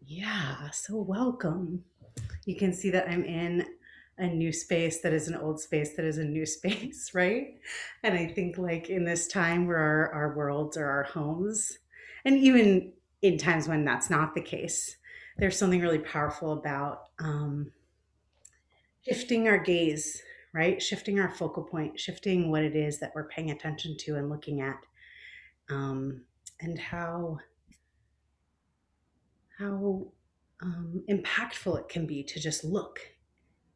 Yeah, so welcome. You can see that I'm in a new space that is an old space that is a new space, right? And I think, like, in this time where our worlds are our homes, and even in times when that's not the case, there's something really powerful about shifting our gaze, right? Shifting our focal point, shifting what it is that we're paying attention to and looking at, um, and how impactful it can be to just look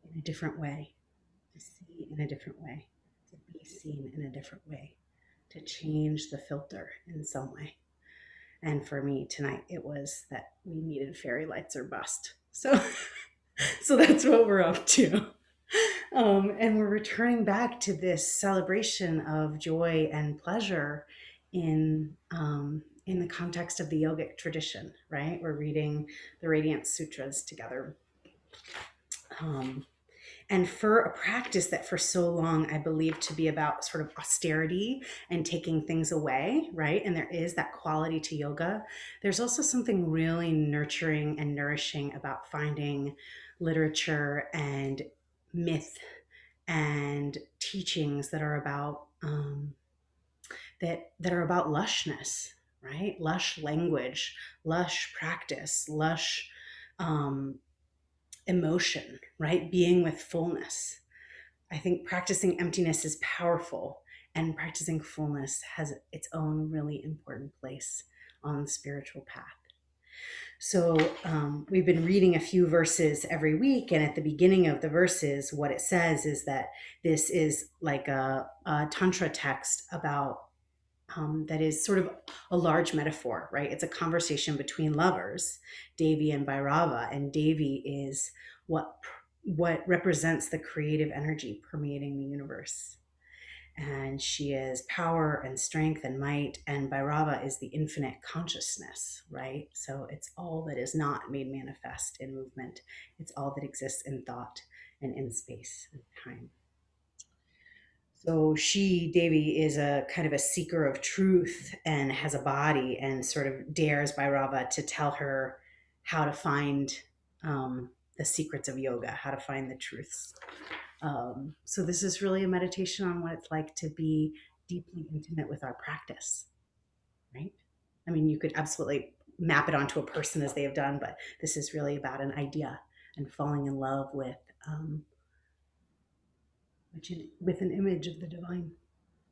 in a different way, to see in a different way, to be seen in a different way, to change the filter in some way. And for me tonight, it was that we needed fairy lights or bust. So that's what we're up to. And we're returning back to this celebration of joy and pleasure in the context of the yogic tradition, right? We're reading the Radiant Sutras together. Um, and for a practice that for so long I believed to be about sort of austerity and taking things away, right? And there is that quality to yoga. There's also something really nurturing and nourishing about finding literature and myth and teachings that are about that are about lushness, right? Lush language, lush practice, lush um, emotion, right? Being with fullness. I think practicing emptiness is powerful, and practicing fullness has its own really important place on the spiritual path. So we've been reading a few verses every week, and at the beginning of the verses, what it says is that this is like a tantra text about that is sort of a large metaphor, right? It's a conversation between lovers, Devi and Bhairava, and Devi is what what represents the creative energy permeating the universe. And she is power and strength and might, and Bhairava is the infinite consciousness, right? So it's all that is not made manifest in movement. It's all that exists in thought and in space and time. So she, Devi, is a kind of a seeker of truth and has a body and sort of dares Bhairava to tell her how to find the secrets of yoga, how to find the truths. So this is really a meditation on what it's like to be deeply intimate with our practice, right? I mean, you could absolutely map it onto a person as they have done, but this is really about an idea and falling in love um, with an image of the divine,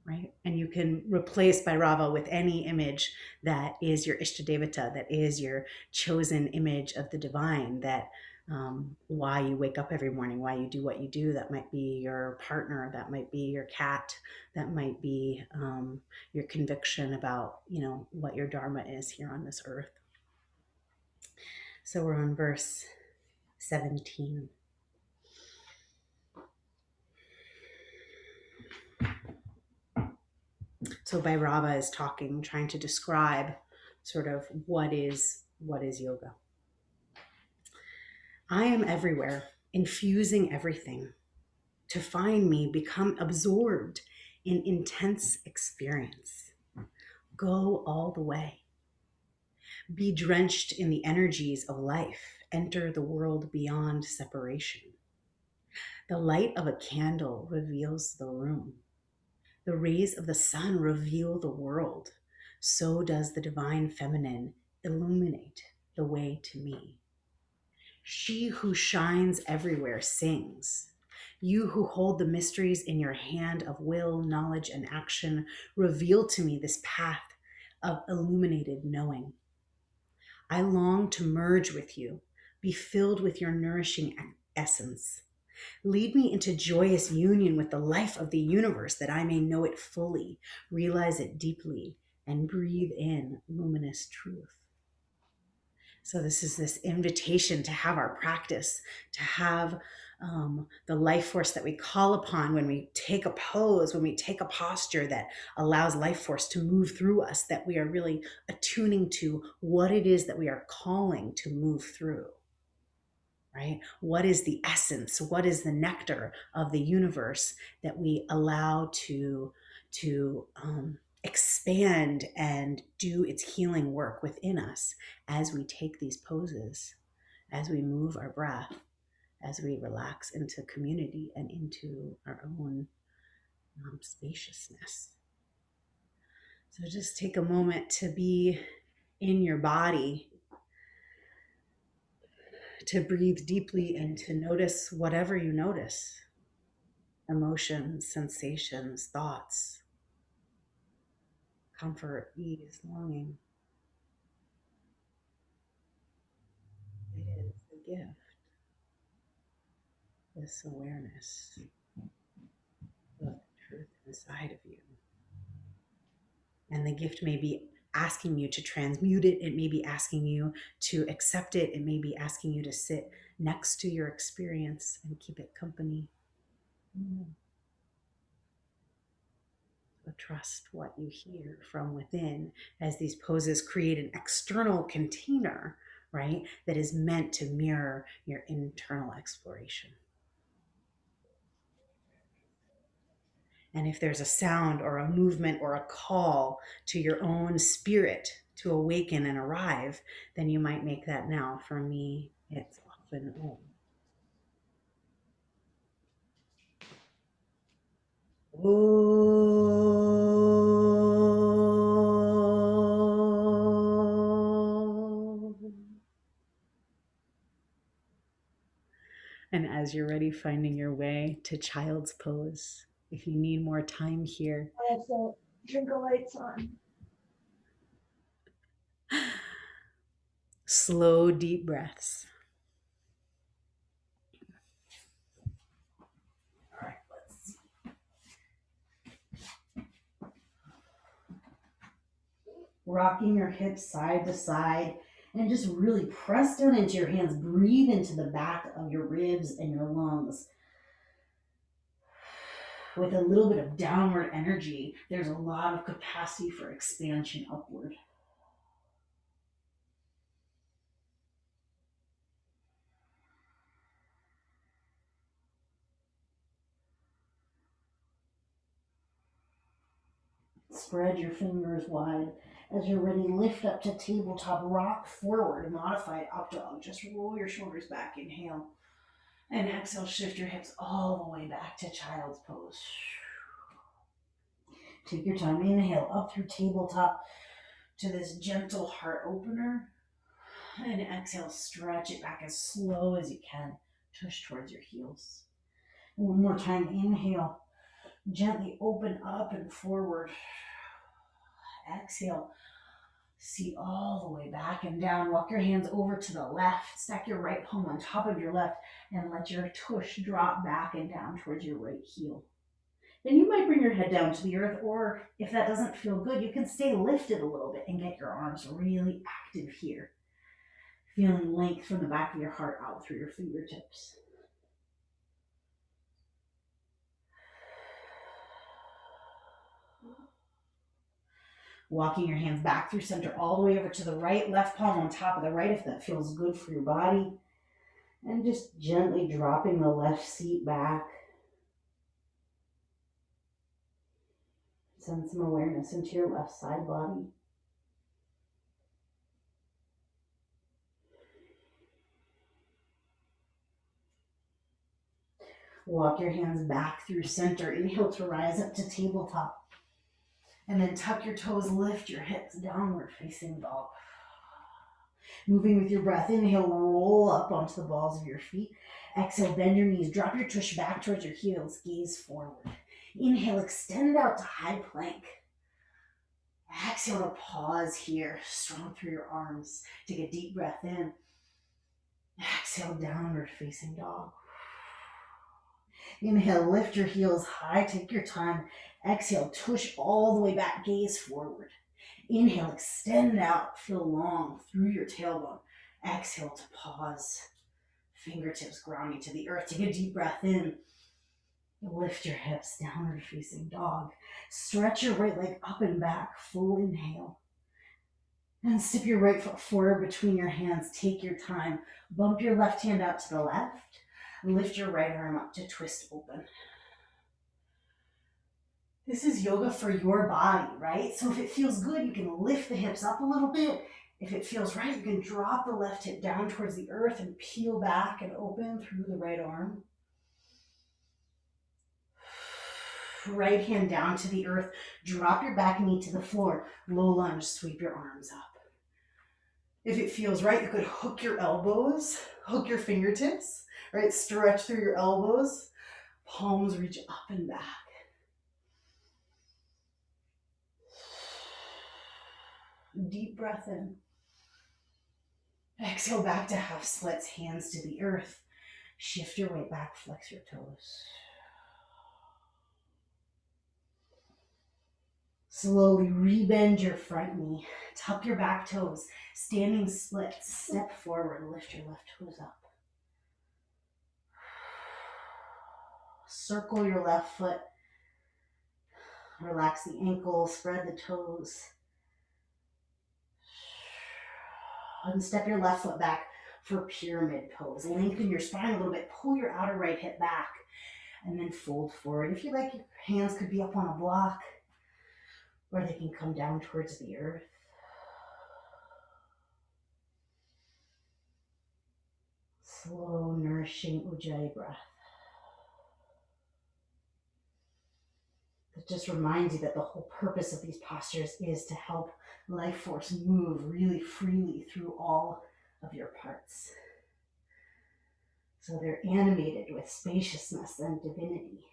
right? And you can replace Bhairava with any image that is your Ishtadevata, that is your chosen image of the divine, that why you wake up every morning, why you do what you do. That might be your partner, that might be your cat, that might be your conviction about, what your dharma is here on this earth. So we're on verse 17. So Bhairava is talking, trying to describe sort of what is yoga. I am everywhere, infusing everything. To find me, become absorbed in intense experience. Go all the way. Be drenched in the energies of life. Enter the world beyond separation. The light of a candle reveals the room. The rays of the sun reveal the world. So does the divine feminine illuminate the way to me. She who shines everywhere sings. You who hold the mysteries in your hand of will, knowledge, and action, reveal to me this path of illuminated knowing. I long to merge with you, be filled with your nourishing essence. Lead me into joyous union with the life of the universe that I may know it fully, realize it deeply, and breathe in luminous truth. So this is this invitation to have our practice, to have the life force that we call upon when we take a pose, when we take a posture that allows life force to move through us, that we are really attuning to what it is that we are calling to move through, right? What is the essence? What is the nectar of the universe that we allow to expand and do its healing work within us as we take these poses, as we move our breath, as we relax into community and into our own spaciousness. So just take a moment to be in your body, to breathe deeply and to notice whatever you notice: emotions, sensations, thoughts, comfort, ease, longing. It is a gift, this awareness of the truth inside of you. And the gift may be asking you to transmute it. It may be asking you to accept it. It may be asking you to sit next to your experience and keep it company. But trust what you hear from within, as these poses create an external container, right, that is meant to mirror your internal exploration. And if there's a sound or a movement or a call to your own spirit to awaken and arrive, then you might make that now. For me, it's often Om. And as you're ready, finding your way to child's pose. If you need more time here, Also, drink a lights on. slow, deep breaths. All right, let's see. Rocking your hips side to side and just really press down into your hands. Breathe into the back of your ribs and your lungs. With a little bit of downward energy, there's a lot of capacity for expansion upward. Spread your fingers wide. As you're ready, lift up to tabletop, rock forward, modified up dog. Just roll your shoulders back, inhale. And exhale, shift your hips all the way back to child's pose. Take your time, inhale up through tabletop to this gentle heart opener. And exhale, stretch it back as slow as you can. Tush towards your heels. One more time, inhale. Gently open up and forward. Exhale. See all the way back and down. Walk your hands over to the left. Stack your right palm on top of your left and let your tush drop back and down towards your right heel. Then you might bring your head down to the earth, or if that doesn't feel good, you can stay lifted a little bit and get your arms really active here. Feeling length from the back of your heart out through your fingertips. Walking your hands back through center all the way over to the right, left palm on top of the right if that feels good for your body. And just gently dropping the left seat back. Send some awareness into your left side body. Walk your hands back through center. Inhale to rise up to tabletop. And then tuck your toes, lift your hips, downward facing dog. Moving with your breath, inhale, roll up onto the balls of your feet. Exhale, bend your knees, drop your tush back towards your heels, gaze forward. Inhale, extend out to high plank. Exhale to pause here, strong through your arms. Take a deep breath in. Exhale, downward facing dog. Inhale, lift your heels high, take your time. Exhale, tush all the way back, gaze forward. Inhale, extend out, feel long through your tailbone. Exhale to pause. Fingertips grounding to the earth. Take a deep breath in. Lift your hips, downward facing dog. Stretch your right leg up and back, full inhale. And step your right foot forward between your hands. Take your time. Bump your left hand out to the left. Lift your right arm up to twist open. This is yoga for your body, right? So if it feels good, you can lift the hips up a little bit. If it feels right, you can drop the left hip down towards the earth and peel back and open through the right arm. Right hand down to the earth. Drop your back knee to the floor. Low lunge, sweep your arms up. If it feels right, you could hook your elbows, hook your fingertips, right? Stretch through your elbows. Palms reach up and back. Deep breath in. Exhale back to half splits, hands to the earth. Shift your weight back, flex your toes. Slowly rebend your front knee. Tuck your back toes. Standing splits. Step forward, lift your left toes up. Circle your left foot. Relax the ankle, spread the toes. And step your left foot back for pyramid pose. Lengthen your spine a little bit. Pull your outer right hip back. And then fold forward. If you like, your hands could be up on a block, or they can come down towards the earth. Slow, nourishing Ujjayi breath. That just reminds you that the whole purpose of these postures is to help life force move really freely through all of your parts. So they're animated with spaciousness and divinity.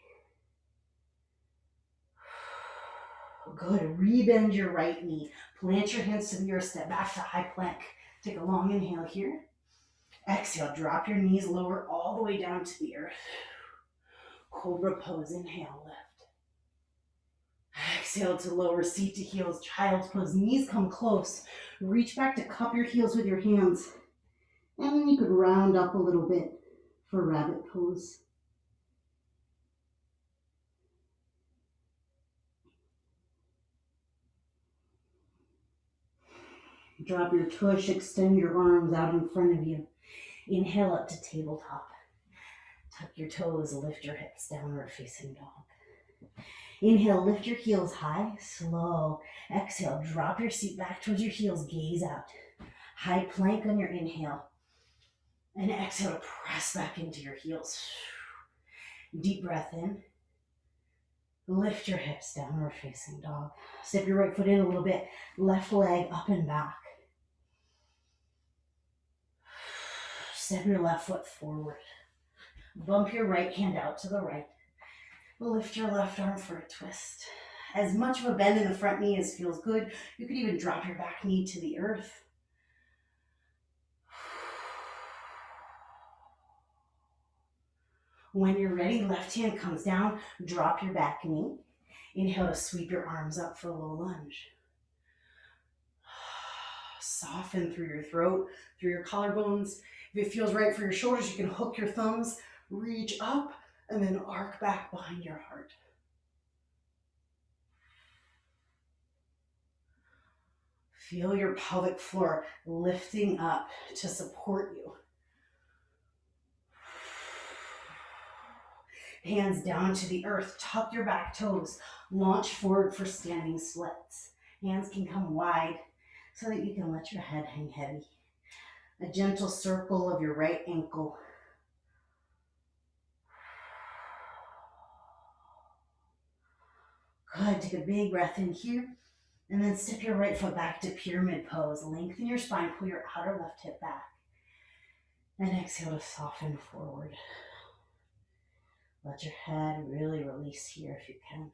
Good. Rebend your right knee. Plant your hands to the earth. Step back to high plank. Take a long inhale here. Exhale. Drop your knees lower all the way down to the earth. Cobra pose. Inhale. Lift. Exhale to lower, seat to heels, child's pose. Knees come close. Reach back to cup your heels with your hands. And then you could round up a little bit for rabbit pose. Drop your tush, extend your arms out in front of you. Inhale up to tabletop. Tuck your toes, lift your hips, downward facing dog. Inhale, lift your heels high, slow. Exhale, drop your seat back towards your heels, gaze out. High plank on your inhale. And exhale to press back into your heels. Deep breath in. Lift your hips, downward facing dog. Step your right foot in a little bit. Left leg up and back. Step your left foot forward. Bump your right hand out to the right. Lift your left arm for a twist. As much of a bend in the front knee as feels good. You could even drop your back knee to the earth. When you're ready, left hand comes down. Drop your back knee. Inhale to sweep your arms up for a low lunge. Soften through your throat, through your collarbones. If it feels right for your shoulders, you can hook your thumbs, reach up, and then arc back behind your heart. Feel your pelvic floor lifting up to support you. Hands down to the earth. Tuck your back toes. Launch forward for standing splits. Hands can come wide so that you can let your head hang heavy. A gentle circle of your right ankle. Good. Take a big breath in here. And then step your right foot back to pyramid pose. Lengthen your spine. Pull your outer left hip back. And exhale to soften forward. Let your head really release here if you can.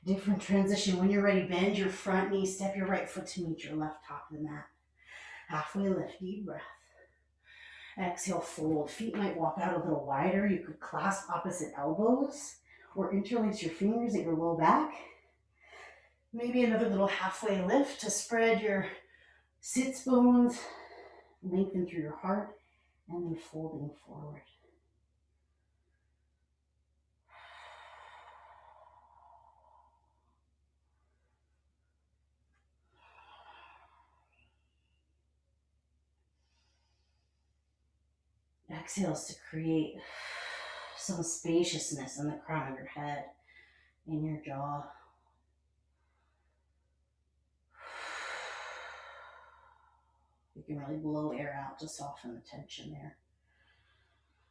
Different transition. When you're ready, bend your front knee, step your right foot to meet your left top of the mat. Halfway lift, deep breath. Exhale, fold. Feet might walk out a little wider. You could clasp opposite elbows or interlace your fingers at your low back. Maybe another little halfway lift to spread your sits bones, lengthen through your heart, and then folding forward. exhales to create some spaciousness in the crown of your head, in your jaw. You can really blow air out to soften the tension there.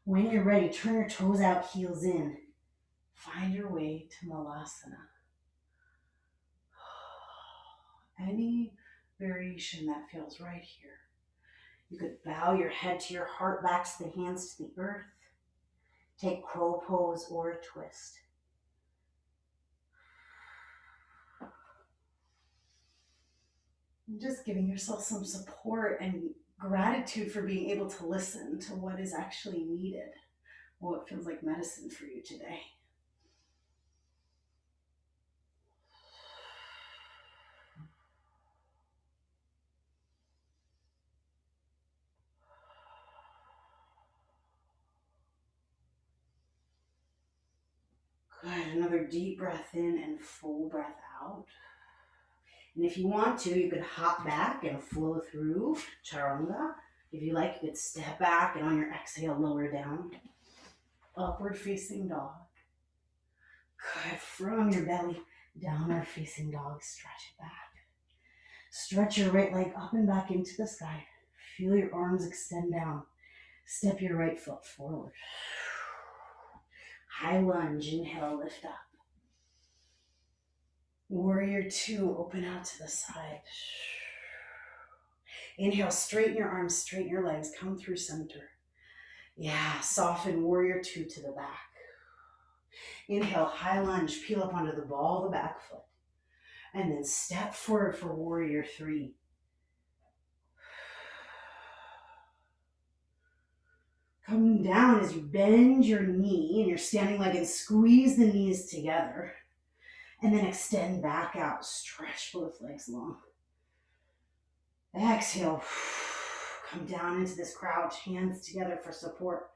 When you're ready, turn your toes out, heels in. Find your way to Malasana. Any variation that feels right here. You could bow your head to your heart, backs the hands to the earth. Take crow pose or a twist. And just giving yourself some support and gratitude for being able to listen to what is actually needed, what feels like medicine for you today. Good. Another deep breath in and full breath out. And if you want to, you could hop back and flow through Chaturanga. If you like, you could step back and on your exhale, lower down. Upward facing dog. Good. From your belly, downward facing dog. Stretch it back. Stretch your right leg up and back into the sky. Feel your arms extend down. Step your right foot forward. High lunge. Inhale, lift up. Warrior two, open out to the side. Inhale, straighten your arms, straighten your legs, come through center. Yeah, soften warrior two to the back. Inhale, high lunge, peel up onto the ball of the back foot. And then step forward for warrior three. Come down as you bend your knee and you're standing leg and squeeze the knees together. And then extend back out, stretch both legs long. Exhale, come down into this crouch, hands together for support.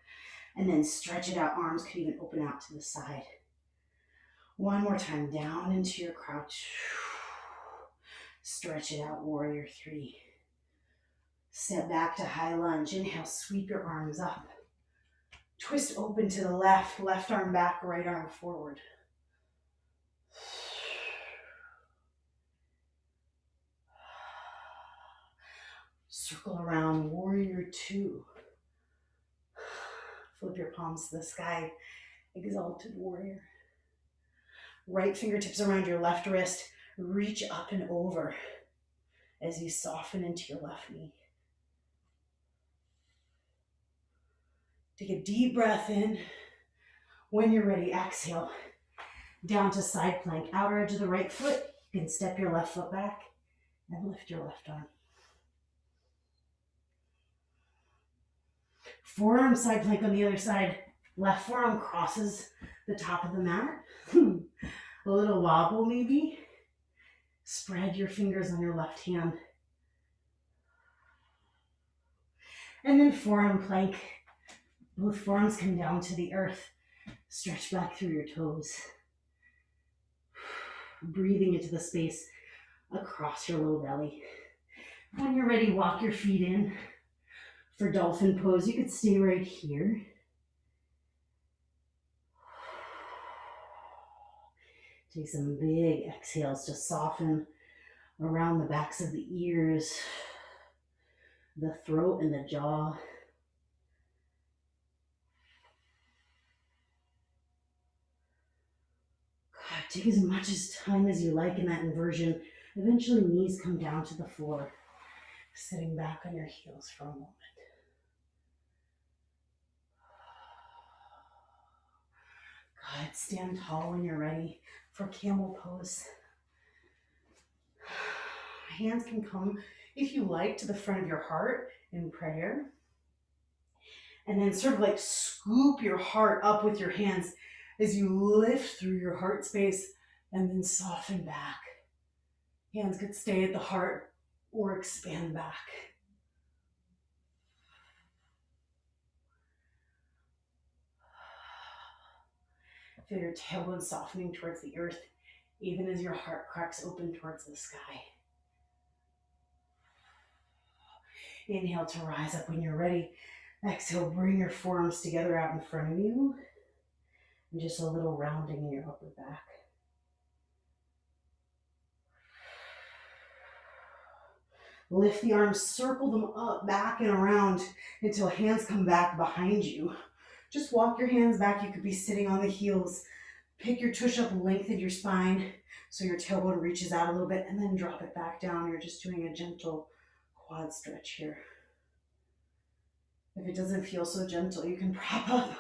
And then stretch it out, arms could even open out to the side. One more time, down into your crouch. Stretch it out, warrior three. Step back to high lunge. Inhale, sweep your arms up. Twist open to the left, left arm back, right arm forward. Circle around, warrior two. Flip your palms to the sky, exalted warrior. Right fingertips around your left wrist, reach up and over as you soften into your left knee. Take a deep breath in. When you're ready, exhale. Down to side plank, outer edge of the right foot. You can step your left foot back and lift your left arm. Forearm side plank on the other side. Left forearm crosses the top of the mat. A little wobble maybe. Spread your fingers on your left hand. And then forearm plank. Both forearms come down to the earth. Stretch back through your toes. Breathing into the space across your low belly. When you're ready, walk your feet in for dolphin pose. You could stay right here. Take some big exhales to soften around the backs of the ears, the throat and the jaw. God, take as much time as you like in that inversion. Eventually knees come down to the floor, sitting back on your heels for a moment. Good, stand tall when you're ready for camel pose. Hands can come, if you like, to the front of your heart in prayer. And then sort of like scoop your heart up with your hands as you lift through your heart space and then soften back. Hands could stay at the heart or expand back. Feel your tailbone softening towards the earth, even as your heart cracks open towards the sky. Inhale to rise up when you're ready. Exhale, bring your forearms together out in front of you. And just a little rounding in your upper back. Lift the arms, circle them up, back and around until hands come back behind you. Just walk your hands back. You could be sitting on the heels. Pick your tush up, lengthen your spine so your tailbone reaches out a little bit, and then drop it back down. You're just doing a gentle quad stretch here. If it doesn't feel so gentle, you can prop up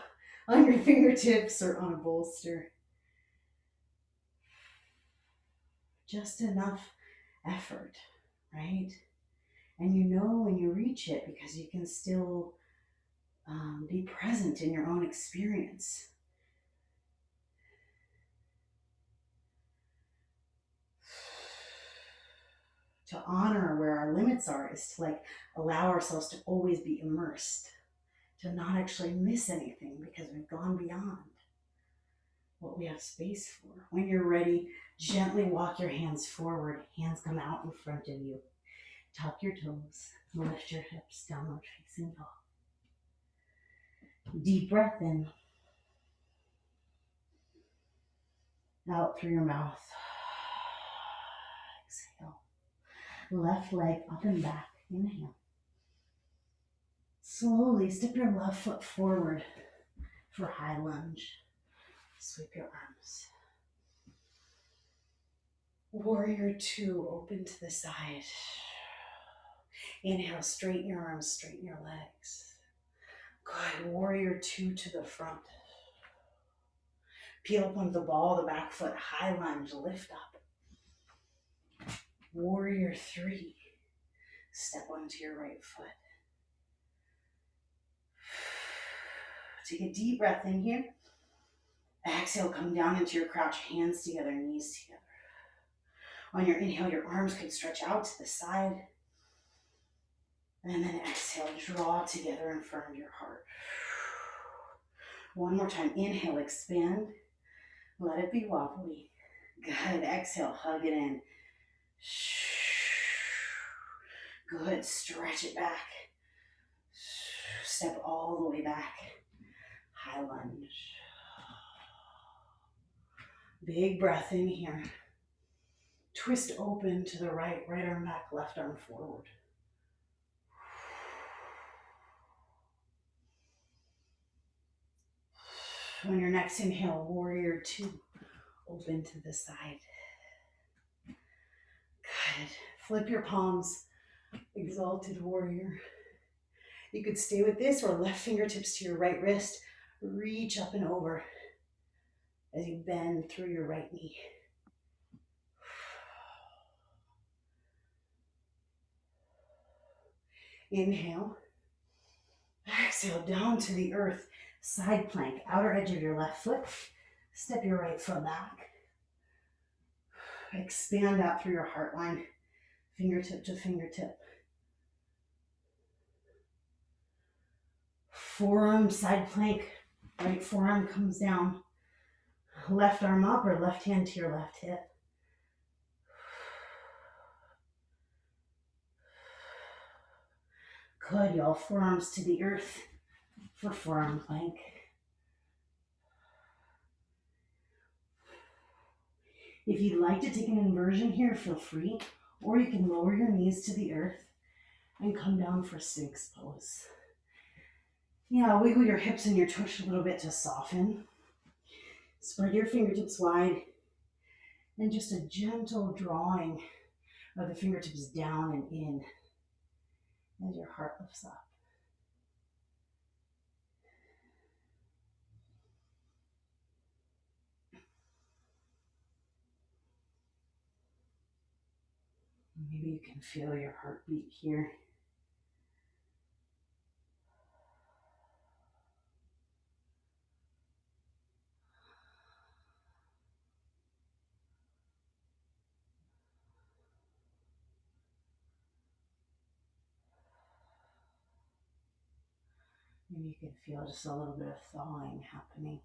on your fingertips or on a bolster. Just enough effort, right? And you know when you reach it because you can still be present in your own experience. To honor where our limits are is to allow ourselves to always be immersed, to not actually miss anything because we've gone beyond what we have space for. When you're ready, gently walk your hands forward. Hands come out in front of you. Tuck your toes, lift your hips, downward facing dog. Deep breath in. Out through your mouth. Exhale. Left leg up and back. Inhale. Slowly step your left foot forward for high lunge. Sweep your arms. Warrior two, open to the side. Inhale, straighten your arms, straighten your legs. Good. Warrior two to the front. Peel up onto the ball, the back foot, high lunge, lift up. Warrior three. Step onto your right foot. Take a deep breath in here. Exhale, come down into your crouch, hands together, knees together. On your inhale, your arms can stretch out to the side. And then exhale, draw together in front of your heart. One more time, inhale, expand. Let it be wobbly. Good, exhale, hug it in. Good, stretch it back. Step all the way back. High lunge. Big breath in here. Twist open to the right, right arm back, left arm forward. On your next inhale, warrior two, open to the side. Good. Flip your palms, exalted warrior. You could stay with this or left fingertips to your right wrist. Reach up and over as you bend through your right knee. Inhale. Exhale, down to the earth. Side plank, outer edge of your left foot. Step your right foot back. Expand out through your heart line, fingertip to fingertip. Forearm side plank, right forearm comes down. Left arm up or left hand to your left hip. Good, y'all. Forearms to the earth for forearm plank. If you'd like to take an inversion here, feel free, or you can lower your knees to the earth and come down for Sphinx pose. Yeah, wiggle your hips and your tush a little bit to soften. Spread your fingertips wide and just a gentle drawing of the fingertips down and in as your heart lifts up. Maybe you can feel your heartbeat here. Maybe you can feel just a little bit of thawing happening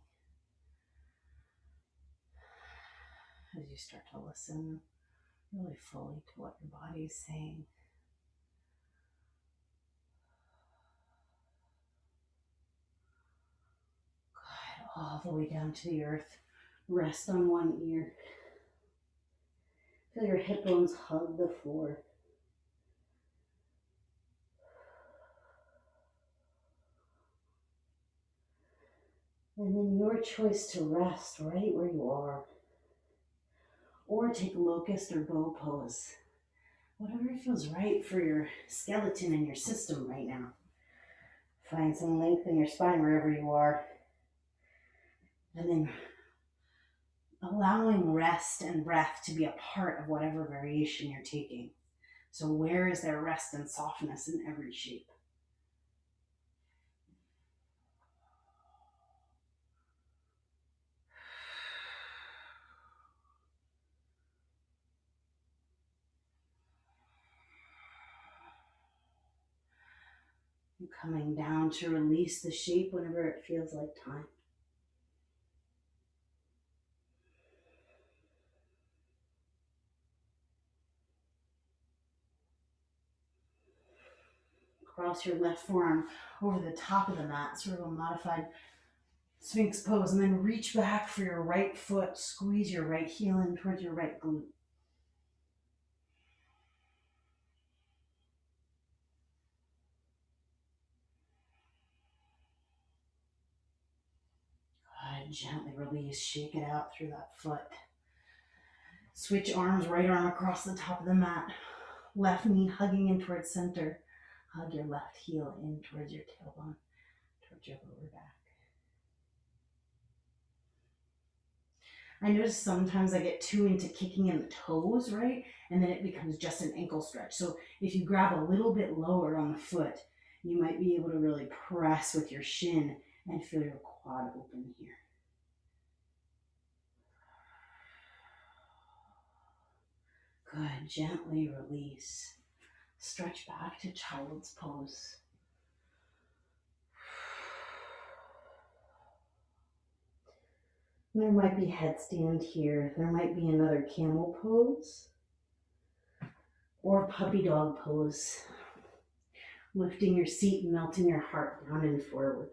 as you start to listen really fully to what your body is saying. all the way down to the earth. Rest on one ear. Feel your hip bones hug the floor. And then your choice to rest right where you are. Or take locust or bow pose. Whatever feels right for your skeleton and your system right now. Find some length in your spine wherever you are. And then allowing rest and breath to be a part of whatever variation you're taking. So where is there rest and softness in every shape? And coming down to release the shape whenever it feels like time. Cross your left forearm over the top of the mat, sort of a modified Sphinx pose, and then reach back for your right foot. Squeeze your right heel in towards your right glute. Good. Gently release. Shake it out through that foot. Switch arms, right arm across the top of the mat. Left knee hugging in towards center. Hug your left heel in towards your tailbone, towards your lower back. I notice sometimes I get too into kicking in the toes, right? And then it becomes just an ankle stretch. So if you grab a little bit lower on the foot, you might be able to really press with your shin and feel your quad open here. Good. Gently release. Stretch back to child's pose. There might be headstand here. There might be another camel pose or puppy dog pose. Lifting your seat and melting your heart down and forward.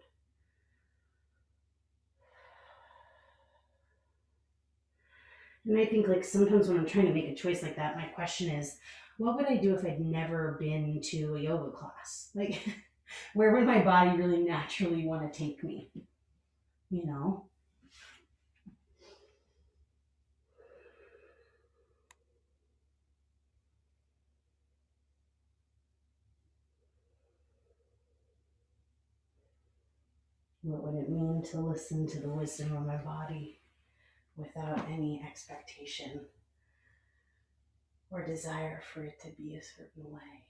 And I think like sometimes when I'm trying to make a choice like that, my question is, what would I do if I'd never been to a yoga class? Like, where would my body really naturally want to take me? You know? What would it mean to listen to the wisdom of my body without any expectation or desire for it to be a certain way?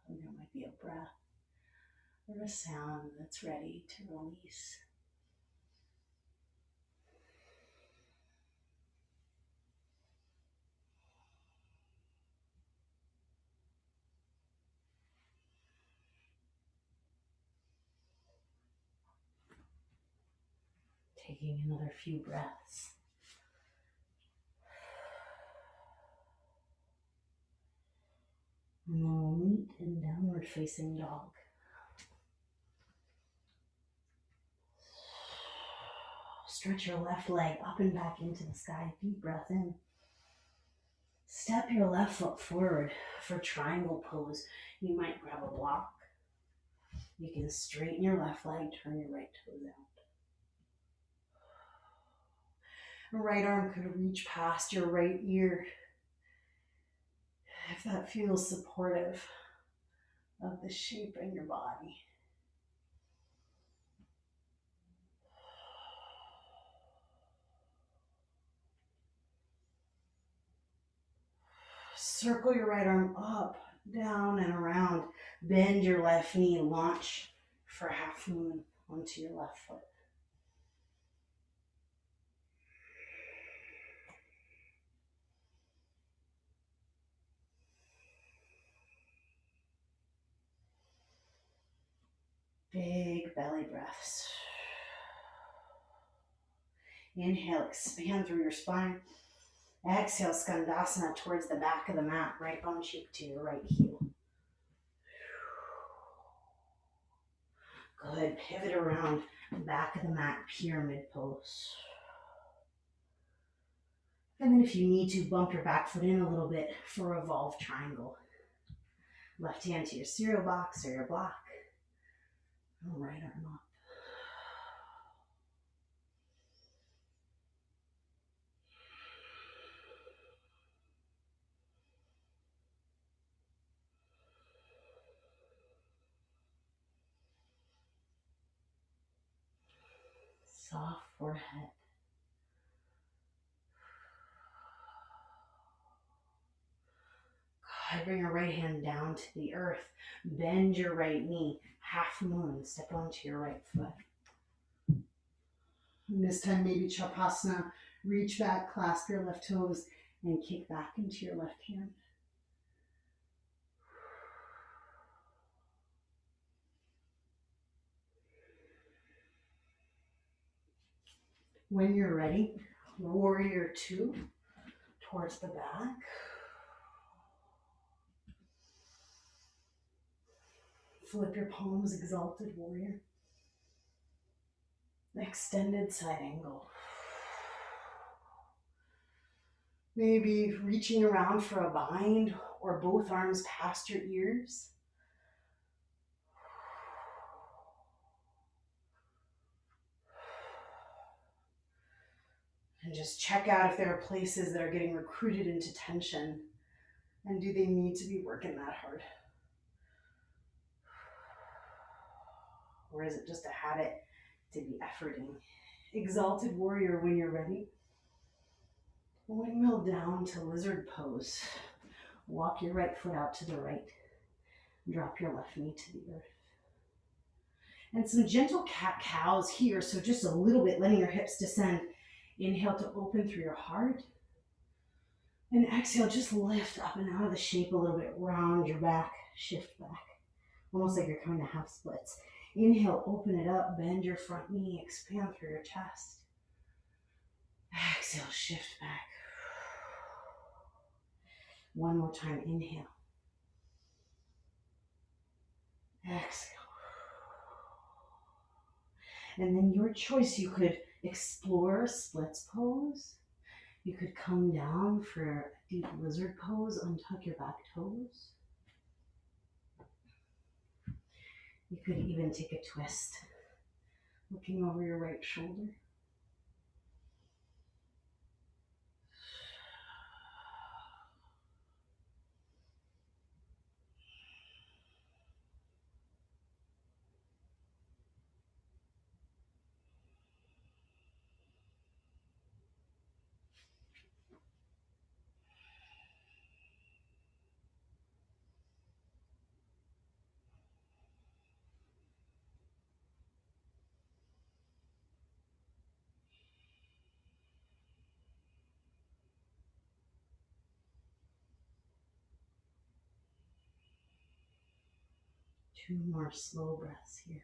And there might be a breath or a sound that's ready to release. Taking another few breaths. And then we'll meet in downward facing dog. Stretch your left leg up and back into the sky. Deep breath in. Step your left foot forward for triangle pose. You might grab a block. You can straighten your left leg, turn your right toes out. Right arm could reach past your right ear if that feels supportive of the shape in your body. Circle your right arm up, down, and around. Bend your left knee, launch for half moon onto your left foot. Big belly breaths. Inhale, expand through your spine. Exhale, Skandasana towards the back of the mat, right bum cheek to your right heel. pivot around back of the mat, pyramid pose. And then if you need to, bump your back foot in a little bit for revolve triangle. Left hand to your cereal box or your block. Right arm up. Soft forehead. God, bring your right hand down to the earth. Bend your right knee. Half moon. Step onto your right foot. And this time, maybe Chapasana. Reach back, clasp your left toes, and kick back into your left hand. When you're ready, warrior two towards the back. Flip your palms, exalted warrior. Extended side angle. Maybe reaching around for a bind or both arms past your ears. And just check out if there are places that are getting recruited into tension. And do they need to be working that hard? Or is it just a habit to be efforting? Exalted warrior when you're ready. Windmill down to lizard pose. Walk your right foot out to the right. Drop your left knee to the earth. And some gentle cat-cows here, so just a little bit, letting your hips descend. Inhale to open through your heart. And exhale, just lift up and out of the shape a little bit. Round your back, shift back. Almost like you're coming to half splits. Inhale, open it up, bend your front knee, expand through your chest. Exhale, shift back. One more time, inhale. Exhale. And then your choice, you could explore splits pose. You could come down for a deep lizard pose, untuck your back toes. You could even take a twist, looking over your right shoulder. Two more slow breaths here.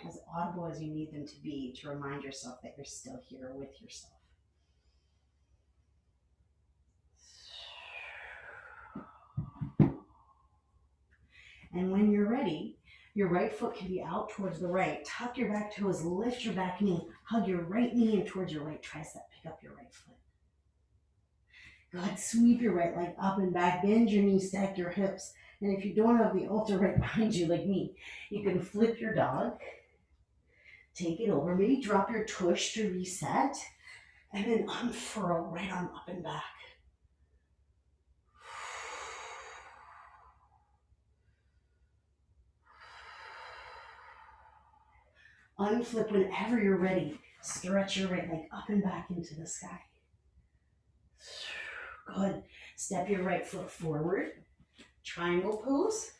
As audible as you need them to be to remind yourself that you're still here with yourself. And when you're ready, your right foot can be out towards the right. Tuck your back toes, lift your back knee, hug your right knee in towards your right tricep, pick up your right foot. Good, sweep your right leg up and back, bend your knees, stack your hips. And if you don't have the altar right behind you like me, you can flip your dog, take it over, maybe drop your tush to reset, and then unfurl, right arm up and back. Unflip whenever you're ready. Stretch your right leg up and back into the sky. Good. Step your right foot forward. Triangle pose.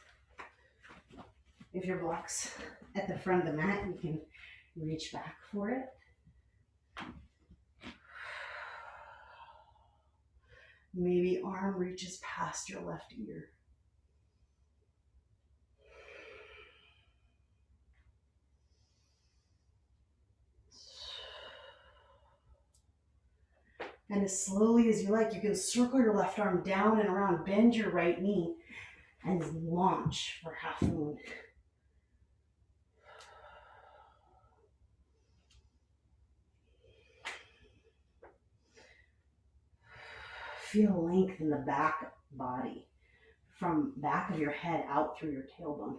If your block's at the front of the mat, you can reach back for it. Maybe arm reaches past your left ear. And as slowly as you like, you can circle your left arm down and around, bend your right knee, and launch for half moon. Feel length in the back body, from back of your head out through your tailbone.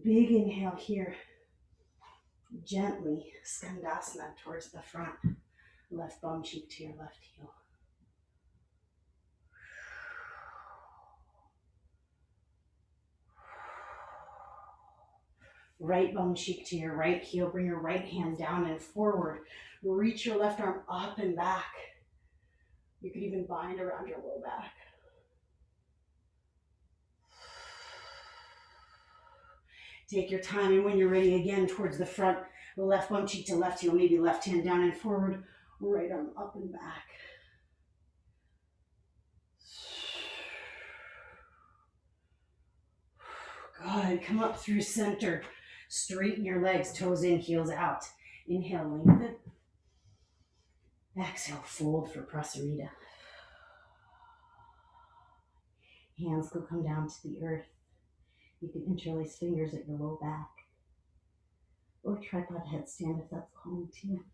Big inhale here. Gently skandasana towards the front. Left bum cheek to your left heel. Right bum cheek to your right heel. Bring your right hand down and forward. Reach your left arm up and back. You could even bind around your low back. Take your time, and when you're ready, again towards the front, left bum cheek to left heel, maybe left hand down and forward, right arm up and back. Good. Come up through center. Straighten your legs, toes in, heels out. Inhale, lengthen. Exhale, fold for Prasarita. Hands will come down to the earth. You can interlace fingers at your low back, or tripod headstand if that's calling to you.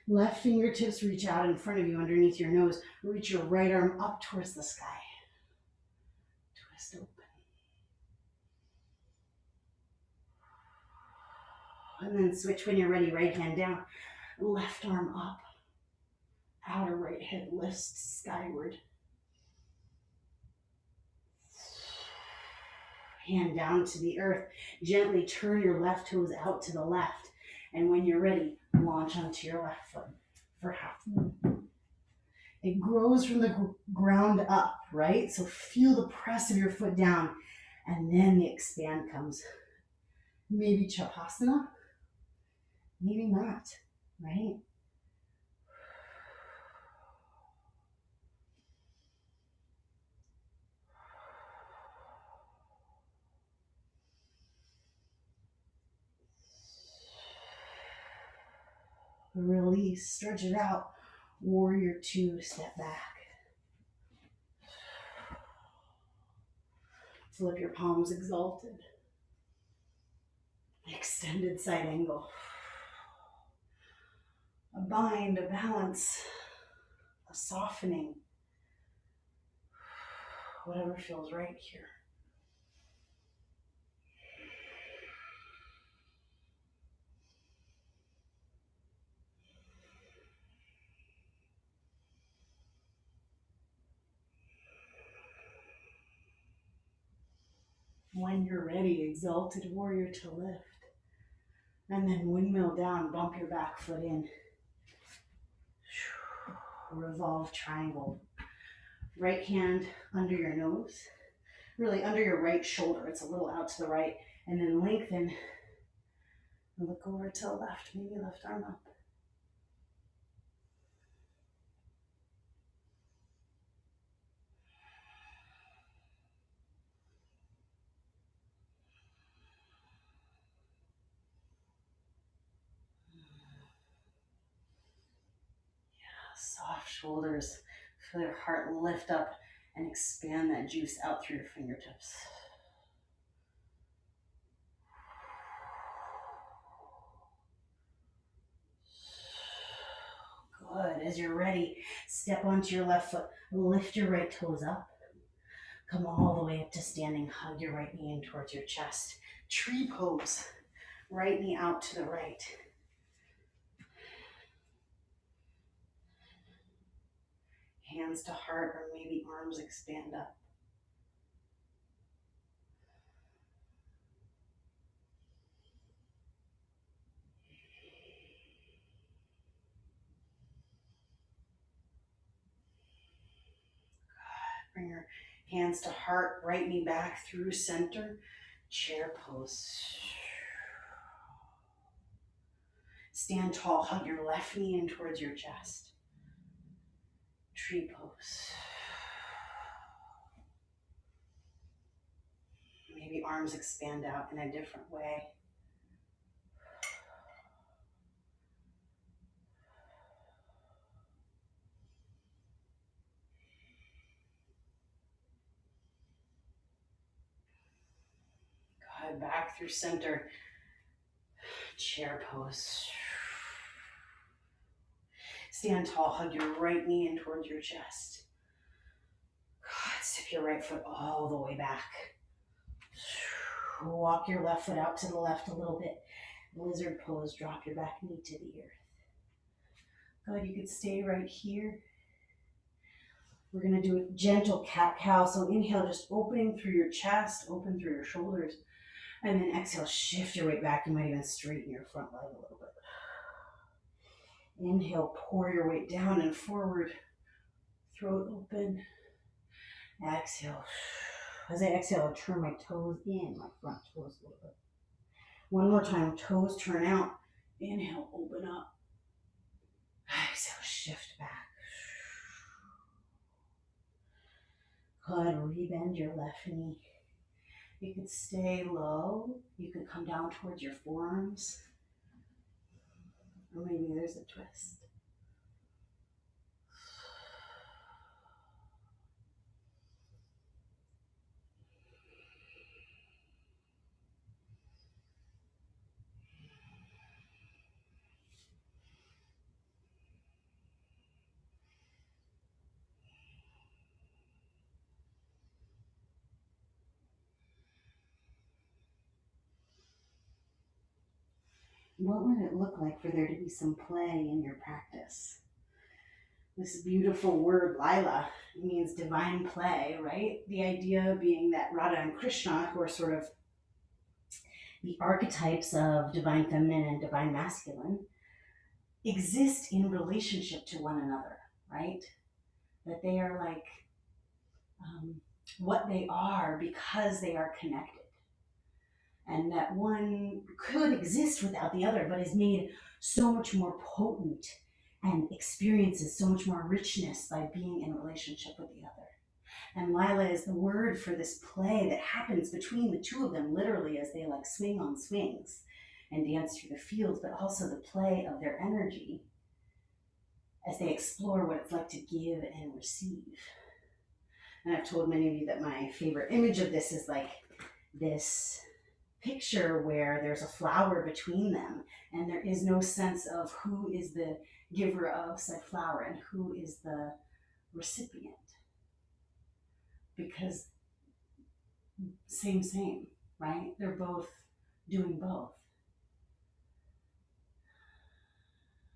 Left fingertips reach out in front of you underneath your nose. Reach your right arm up towards the sky. Twist open. And then switch when you're ready. Right hand down. Left arm up. Outer right hip lifts skyward. Hand down to the earth. Gently turn your left toes out to the left. And when you're ready, launch onto your left foot for half moon. It grows from the ground up, right? So feel the press of your foot down, and then the expand comes. Maybe Chapasana, maybe not, right? Release, stretch it out. Warrior two, step back. Flip your palms exalted. Extended side angle. A bind, a balance, a softening. Whatever feels right here. When you're ready, exalted warrior to lift. And then windmill down, bump your back foot in. Revolve triangle. Right hand under your nose, really under your right shoulder. It's a little out to the right. And then lengthen and look over to the left, maybe left arm up. Soft shoulders. Feel your heart lift up and expand that juice out through your fingertips. Good. As you're ready, step onto your left foot. Lift your right toes up. Come all the way up to standing. Hug your right knee in towards your chest. Tree pose. Right knee out to the right. Hands to heart, or maybe arms expand up. Bring your hands to heart, right knee back through center, chair pose. Stand tall, hug your left knee in towards your chest. Tree pose. Maybe arms expand out in a different way. Good, back through center. Chair pose. Stand tall, hug your right knee in towards your chest. God, step your right foot all the way back. Walk your left foot out to the left a little bit. Lizard pose, drop your back knee to the earth. Good, you could stay right here. We're gonna do a gentle cat-cow. So inhale, just opening through your chest, open through your shoulders. And then exhale, shift your weight back. You might even straighten your front leg a little bit. Inhale, pour your weight down and forward. Throat open. Exhale. As I exhale, I turn my toes in, my front toes a little bit. One more time, toes turn out. Inhale, open up. Exhale, shift back. Good, rebend your left knee. You could stay low. You could come down towards your forearms. Or maybe there's a twist. What would it look like for there to be some play in your practice? This beautiful word, Lila, means divine play, right? The idea being that Radha and Krishna, who are sort of the archetypes of divine feminine and divine masculine, exist in relationship to one another, right? That they are like what they are because they are connected. And that one could exist without the other, but is made so much more potent and experiences so much more richness by being in relationship with the other. And Lila is the word for this play that happens between the two of them, literally as they like swing on swings and dance through the fields, but also the play of their energy as they explore what it's like to give and receive. And I've told many of you that my favorite image of this is like this picture where there's a flower between them and there is no sense of who is the giver of said flower and who is the recipient, because same, right? They're both doing both.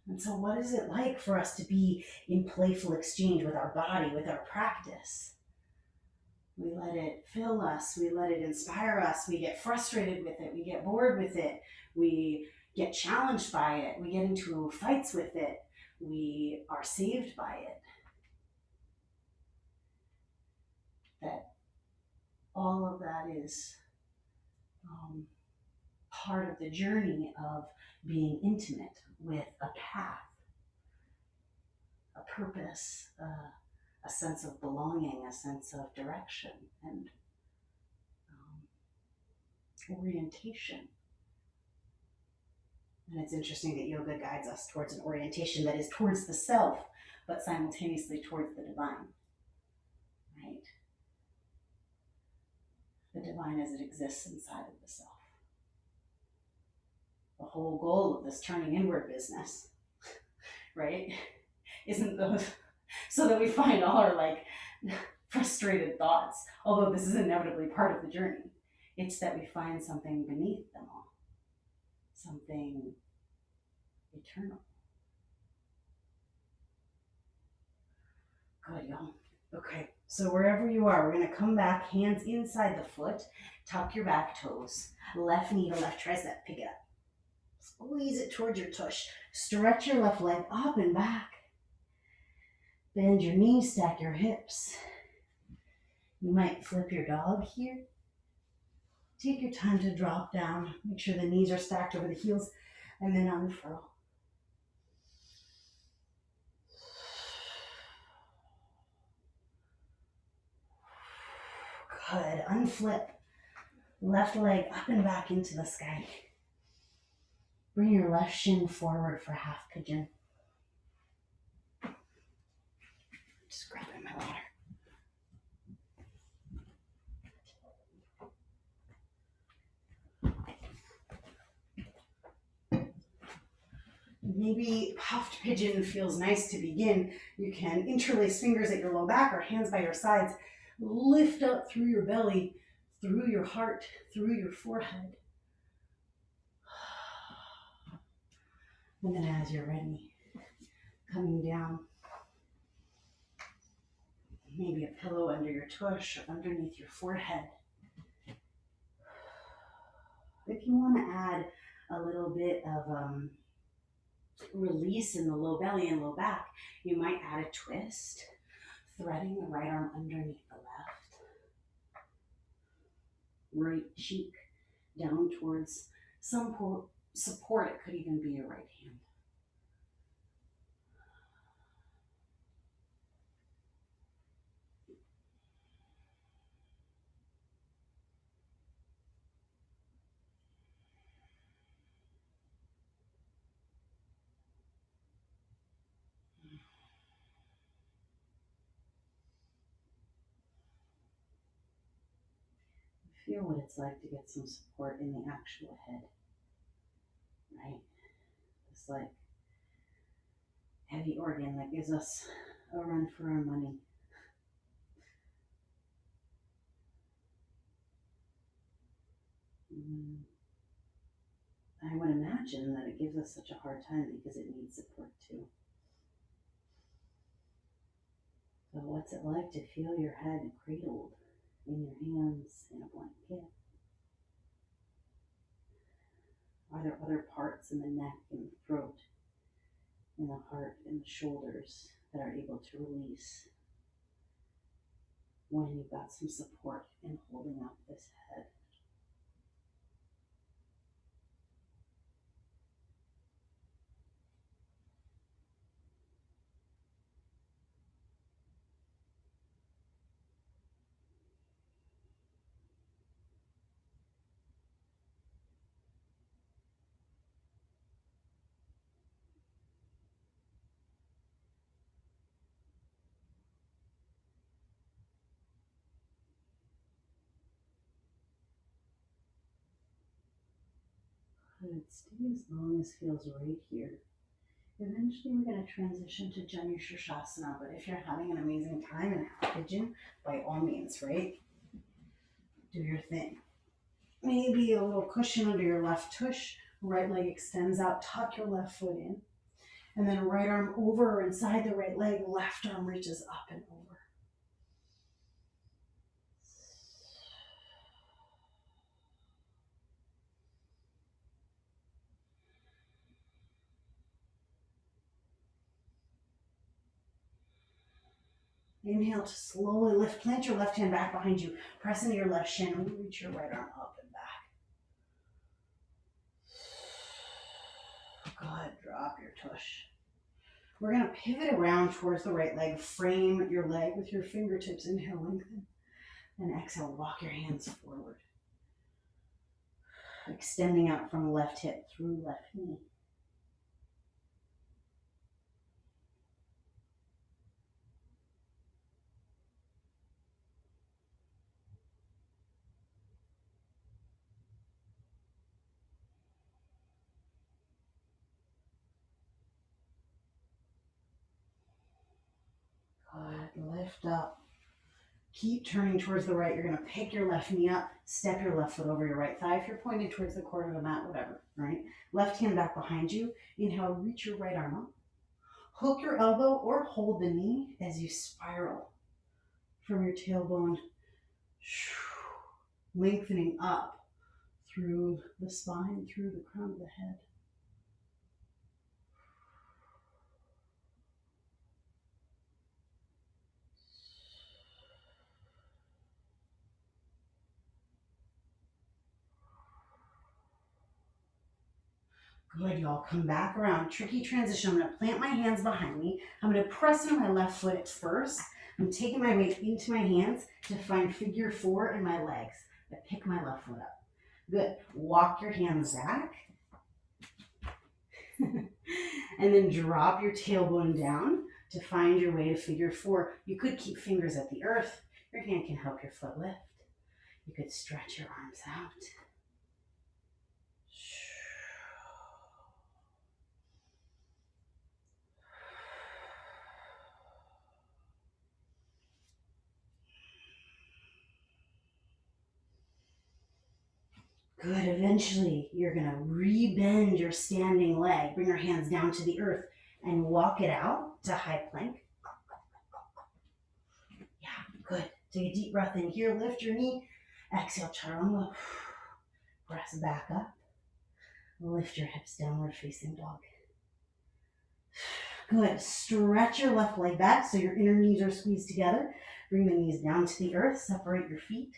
And so what is it like for us to be in playful exchange with our body, with our practice? We let it fill us, we let it inspire us, we get frustrated with it, we get bored with it, we get challenged by it, we get into fights with it, we are saved by it. That all of that is part of the journey of being intimate with a path, a purpose, a sense of belonging, a sense of direction and orientation. And it's interesting that yoga guides us towards an orientation that is towards the self, but simultaneously towards the divine, right? The divine as it exists inside of the self. The whole goal of this turning inward business, right, isn't those so that we find all our like frustrated thoughts, although this is inevitably part of the journey. It's that we find something beneath them all, something eternal. Good, y'all. Okay, so wherever you are, we're gonna come back, hands inside the foot, tuck your back toes, left knee to left tricep, pick it up. Squeeze it towards your tush. Stretch your left leg up and back. Bend your knees, stack your hips. You might flip your dog here. Take your time to drop down. Make sure the knees are stacked over the heels and then unfurl. Good. Unflip. Left leg up and back into the sky. Bring your left shin forward for half pigeon. Just grabbing my water. Maybe puffed pigeon feels nice to begin. You can interlace fingers at your low back or hands by your sides. Lift up through your belly, through your heart, through your forehead. And then as you're ready, coming down. Maybe a pillow under your tush or underneath your forehead. If you want to add a little bit of release in the low belly and low back, you might add a twist, threading the right arm underneath the left. Right cheek down towards some support. It could even be your right hand. Feel what it's like to get some support in the actual head, right? It's like heavy organ that gives us a run for our money. I would imagine that it gives us such a hard time because it needs support too. So what's it like to feel your head cradled in your hands in a blanket? Are there other parts in the neck and the throat, in the heart and the shoulders that are able to release when you've got some support in holding up this head? Good. Stay as long as feels right here. Eventually, we're going to transition to Janu Shirshasana, but if you're having an amazing time in half pigeon, by all means, right? Do your thing. Maybe a little cushion under your left tush, right leg extends out, tuck your left foot in, and then right arm over or inside the right leg, left arm reaches up and over. Inhale to slowly lift, plant your left hand back behind you, press into your left shin, and reach your right arm up and back. Good, drop your tush. We're gonna pivot around towards the right leg, frame your leg with your fingertips, inhale, lengthen, and exhale, walk your hands forward. Extending out from left hip through left knee. Good, lift up. Keep turning towards the right. You're gonna pick your left knee up, step your left foot over your right thigh. If you're pointed towards the corner of the mat, whatever, right? Left hand back behind you. Inhale, reach your right arm up. Hook your elbow or hold the knee as you spiral from your tailbone, lengthening up through the spine, through the crown of the head. Good, y'all. Come back around. Tricky transition. I'm going to plant my hands behind me. I'm going to press into my left foot at first. I'm taking my weight into my hands to find figure 4 in my legs. I pick my left foot up. Good. Walk your hands back. And then drop your tailbone down to find your way to figure 4. You could keep fingers at the earth. Your hand can help your foot lift. You could stretch your arms out. Good. Eventually, you're going to rebend your standing leg. Bring your hands down to the earth and walk it out to high plank. Yeah, good. Take a deep breath in here. Lift your knee. Exhale, chaturanga. Press back up. Lift your hips, downward facing dog. Good. Stretch your left leg back so your inner knees are squeezed together. Bring the knees down to the earth. Separate your feet.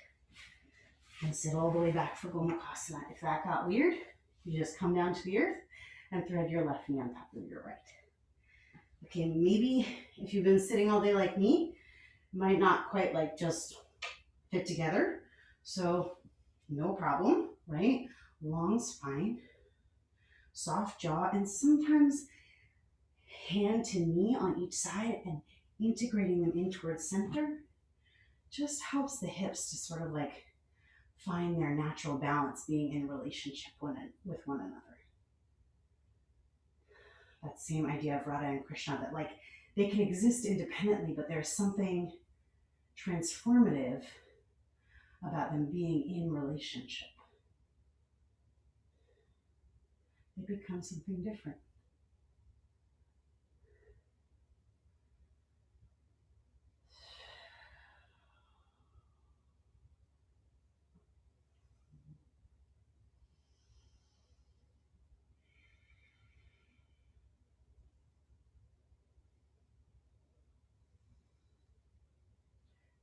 And sit all the way back for Gomukhasana. If that got weird, you just come down to the earth and thread your left knee on top of your right. Okay, maybe if you've been sitting all day like me, it might not quite like just fit together. So no problem, right? Long spine, soft jaw, and sometimes hand to knee on each side and integrating them in towards center just helps the hips to sort of like find their natural balance being in relationship with one another. That same idea of Radha and Krishna, that like they can exist independently, but there's something transformative about them being in relationship. They become something different.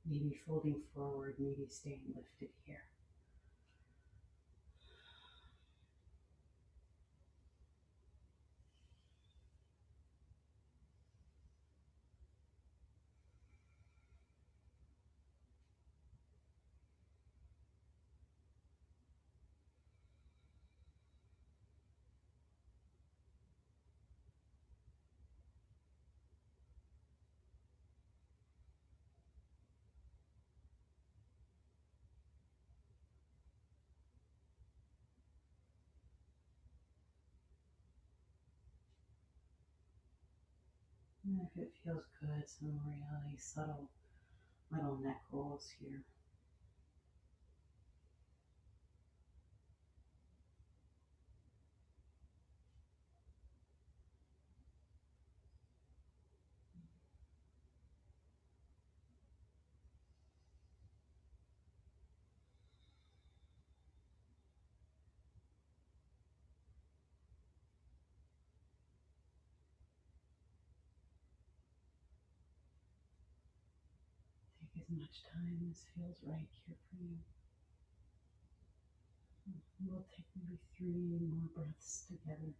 Maybe folding forward, maybe staying lifted here. And if it feels good, some really subtle little neck rolls here. Take as much time as feels right here for you. We'll take maybe 3 more breaths together.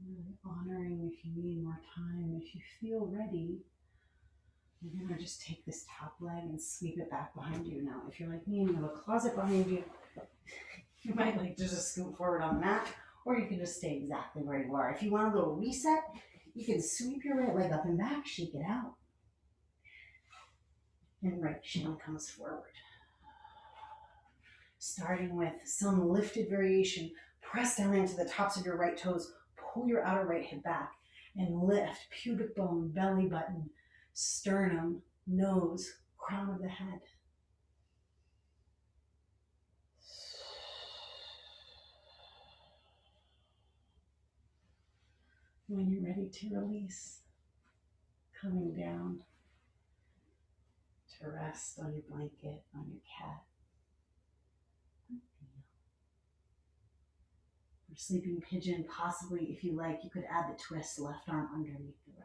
Really honoring if you need more time. If you feel ready, you're gonna just take this top leg and sweep it back behind you. Now, if you're like me and you have a closet behind you, you might like to just scoot forward on the mat, or you can just stay exactly where you are. If you want a little reset, you can sweep your right leg up and back, shake it out, and right shin comes forward. Starting with some lifted variation, press down into the tops of your right toes, pull your outer right hip back, and lift pubic bone, belly button, sternum, nose, crown of the head. When you're ready to release, coming down to rest on your blanket, on your cat. Or sleeping pigeon, possibly if you like, you could add the twist, left arm underneath the right.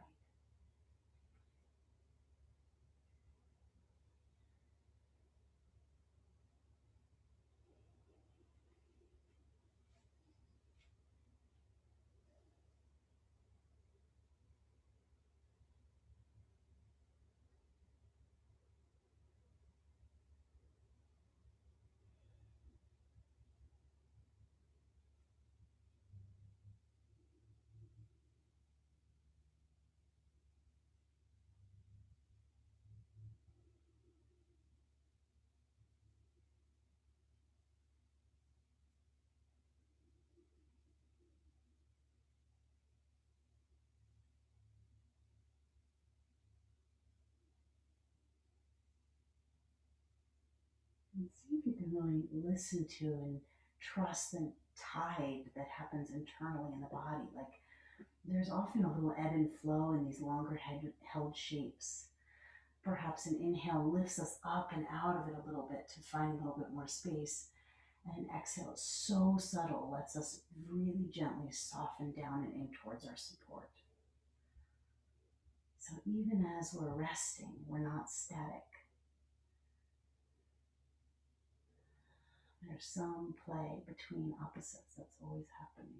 And see if you can really listen to and trust the tide that happens internally in the body. Like there's often a little ebb and flow in these longer held shapes. Perhaps an inhale lifts us up and out of it a little bit to find a little bit more space. And an exhale is so subtle, lets us really gently soften down and in towards our support. So even as we're resting, we're not static. There's some play between opposites that's always happening.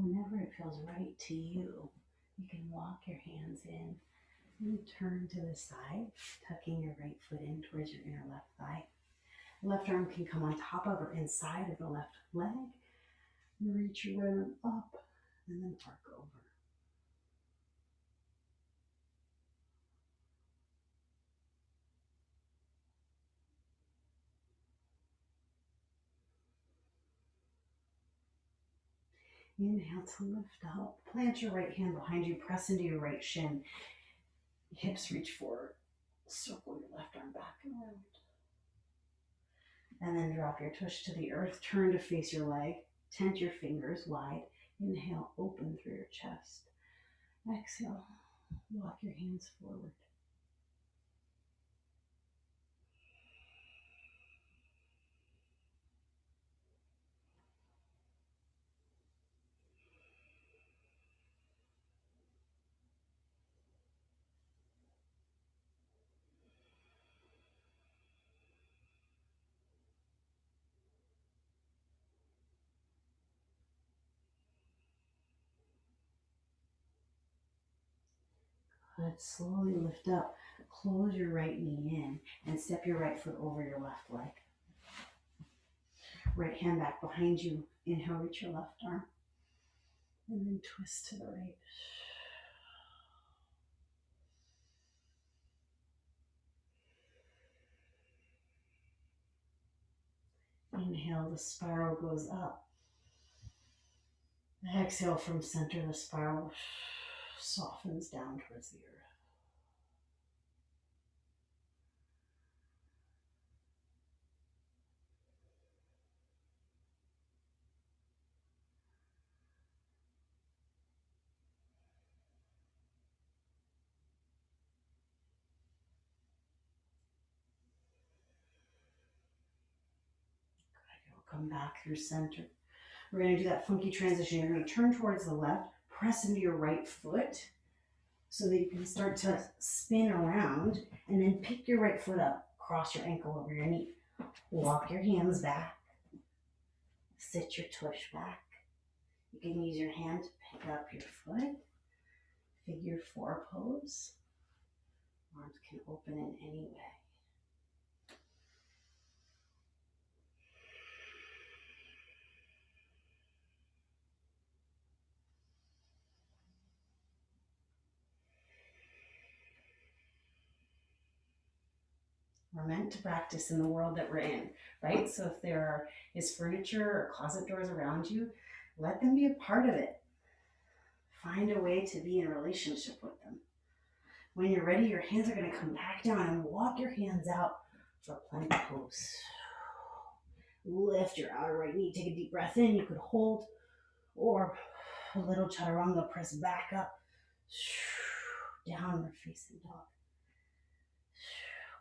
Whenever it feels right to you, you can walk your hands in and turn to the side, tucking your right foot in towards your inner left thigh. The left arm can come on top of or inside of the left leg. Reach your right arm up and then arc over. Inhale to lift up. Plant your right hand behind you. Press into your right shin. Hips reach forward. Circle your left arm back and around. And then drop your tush to the earth. Turn to face your leg. Tent your fingers wide. Inhale, open through your chest. Exhale, walk your hands forward. Good. Slowly lift up. Close your right knee in and step your right foot over your left leg. Right hand back behind you. Inhale, reach your left arm. And then twist to the right. Inhale, the spiral goes up. Exhale from center, the spiral softens down towards the earth. Come back through center. We're going to do that funky transition. You're going to turn towards the left, press into your right foot so that you can start to spin around and then pick your right foot up, cross your ankle over your knee. Walk your hands back. Sit your tush back. You can use your hand to pick up your foot. Figure four pose. Arms can open in any way. We're meant to practice in the world that we're in, right? So if there is furniture or closet doors around you, let them be a part of it. Find a way to be in relationship with them. When you're ready, your hands are going to come back down and walk your hands out for plank pose. Lift your outer right knee. Take a deep breath in. You could hold, or a little chaturanga, press back up. Downward facing dog.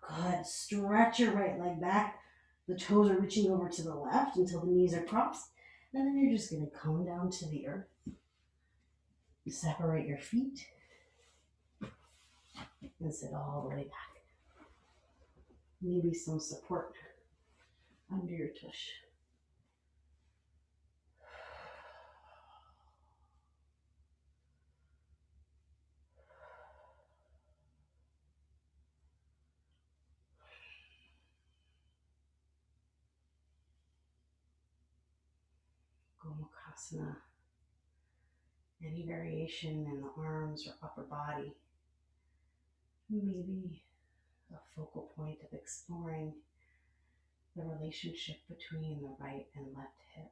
Good. Stretch your right leg back. The toes are reaching over to the left until the knees are crossed. And then you're just going to come down to the earth. Separate your feet and sit all the way back. Maybe some support under your tush. Gomukhasana. Any variation in the arms or upper body. Maybe a focal point of exploring the relationship between the right and left hip.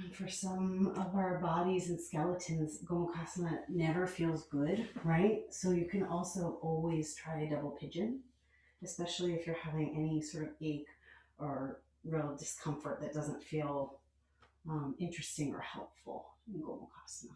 And for some of our bodies and skeletons, Gomukhasana never feels good, right? So you can also always try a double pigeon, especially if you're having any sort of ache or real discomfort that doesn't feel interesting or helpful in Gomukhasana.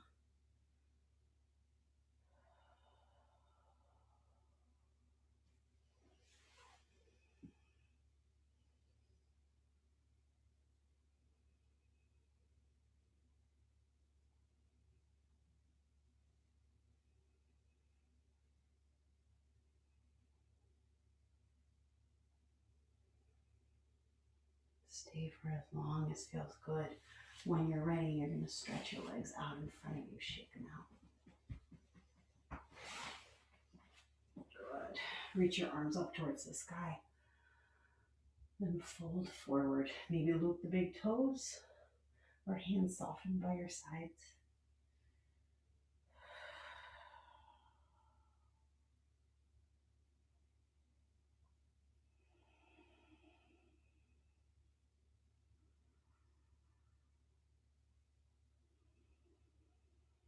Stay for as long as feels good. When you're ready, you're going to stretch your legs out in front of you, shake them out. Good. Reach your arms up towards the sky. Then fold forward. Maybe loop the big toes or hands softened by your sides.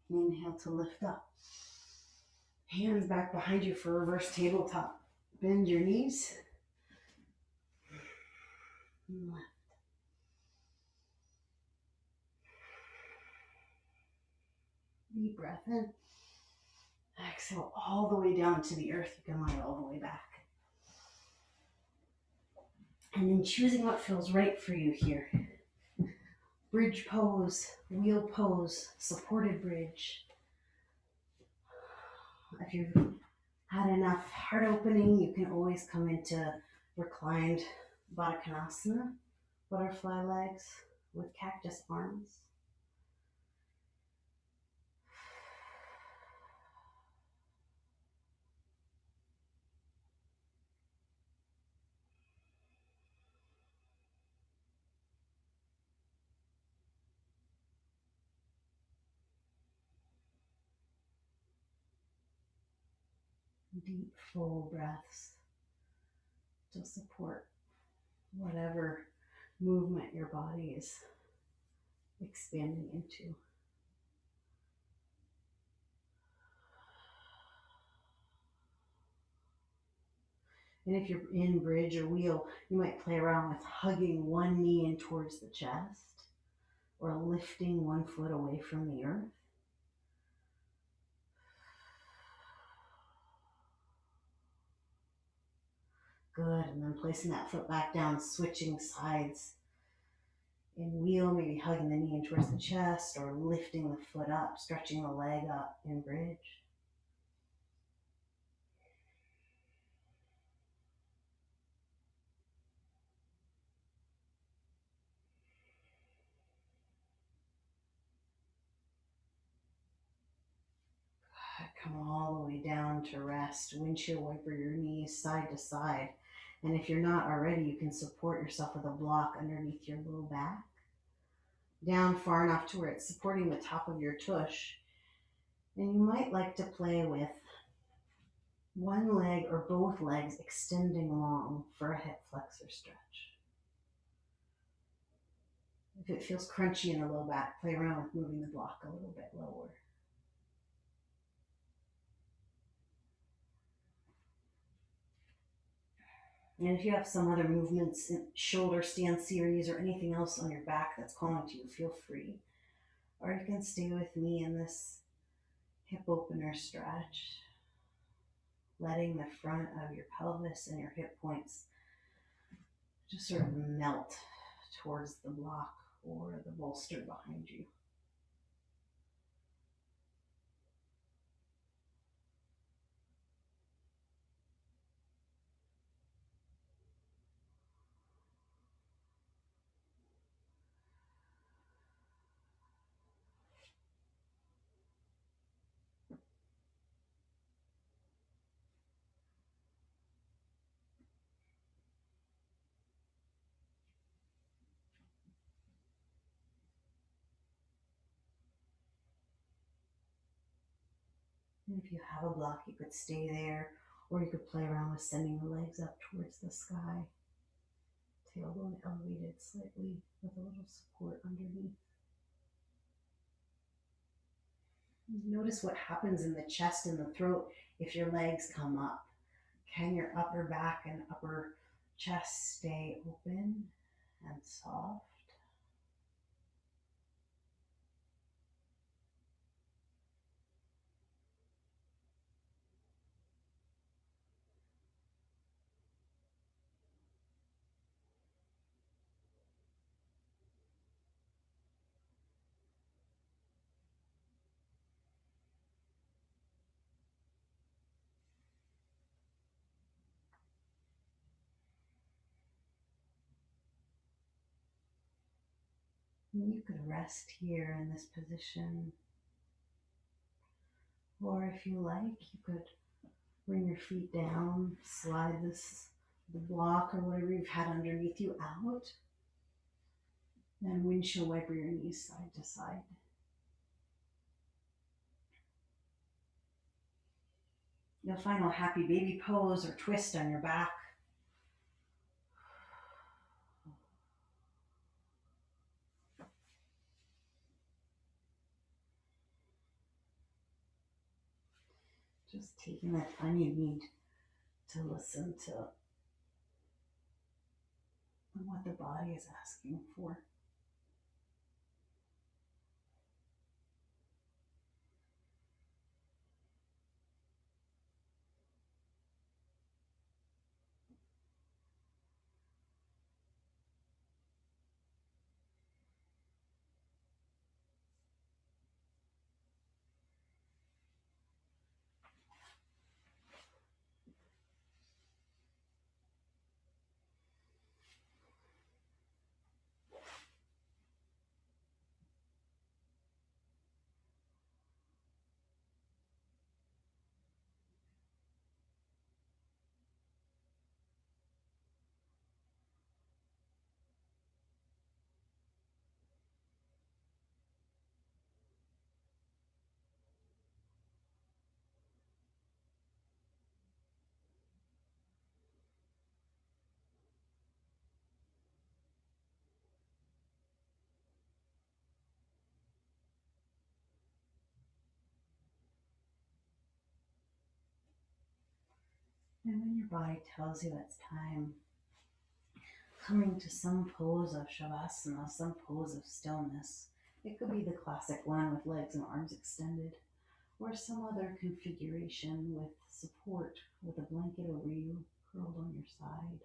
Inhale to lift up. Hands back behind you for reverse tabletop. Bend your knees. And lift. Deep breath in. Exhale all the way down to the earth. You can lie all the way back. And then choosing what feels right for you here. Bridge pose, wheel pose, supported bridge. If you've had enough heart opening, you can always come into reclined Baddha Konasana, butterfly legs with cactus arms. Deep, full breaths to support whatever movement your body is expanding into. And if you're in bridge or wheel, you might play around with hugging one knee in towards the chest or lifting one foot away from the earth. Good. And then placing that foot back down, switching sides in wheel, maybe hugging the knee in towards the chest or lifting the foot up, stretching the leg up in bridge. Come all the way down to rest. Windshield wiper your knees side to side. And if you're not already, you can support yourself with a block underneath your low back, down far enough to where it's supporting the top of your tush. And you might like to play with one leg or both legs extending long for a hip flexor stretch. If it feels crunchy in the low back, play around with moving the block a little bit lower. And if you have some other movements, shoulder stand series or anything else on your back that's calling to you, feel free. Or you can stay with me in this hip opener stretch, letting the front of your pelvis and your hip points just sort of melt towards the block or the bolster behind you. And if you have a block, you could stay there, or you could play around with sending the legs up towards the sky, tailbone elevated slightly with a little support underneath. Notice what happens in the chest and the throat if your legs come up. Can your upper back and upper chest stay open and soft? And you could rest here in this position, or if you like, you could bring your feet down, slide the block or whatever you've had underneath you out, and windshield wiper your knees side to side. You'll find a happy baby pose or twist on your back. Just taking the time you need to listen to what the body is asking for. And when your body tells you it's time, coming to some pose of shavasana, some pose of stillness. It could be the classic one with legs and arms extended, or some other configuration with support with a blanket over you, curled on your side.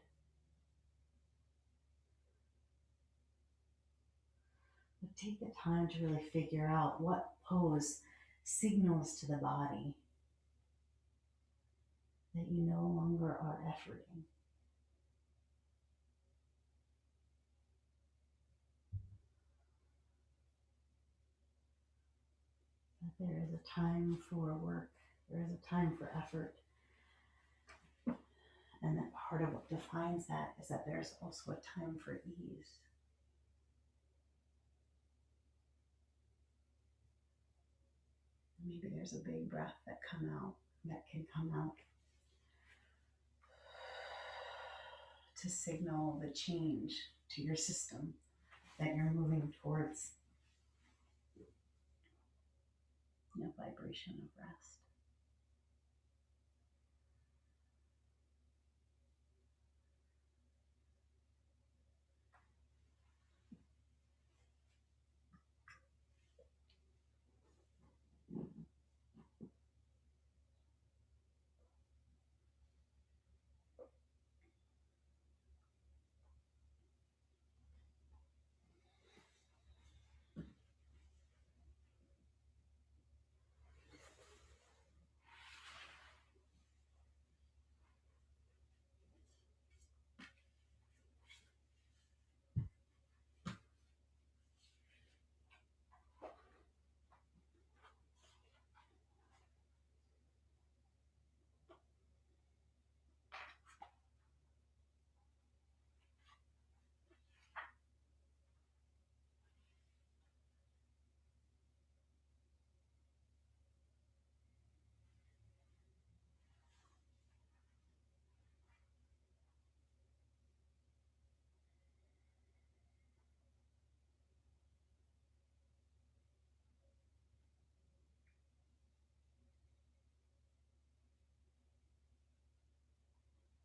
But take the time to really figure out what pose signals to the body that you no longer are efforting. That there is a time for work, there is a time for effort, and that part of what defines that is that there's also a time for ease. Maybe there's a big breath that can come out to signal the change to your system that you're moving towards a vibration of rest.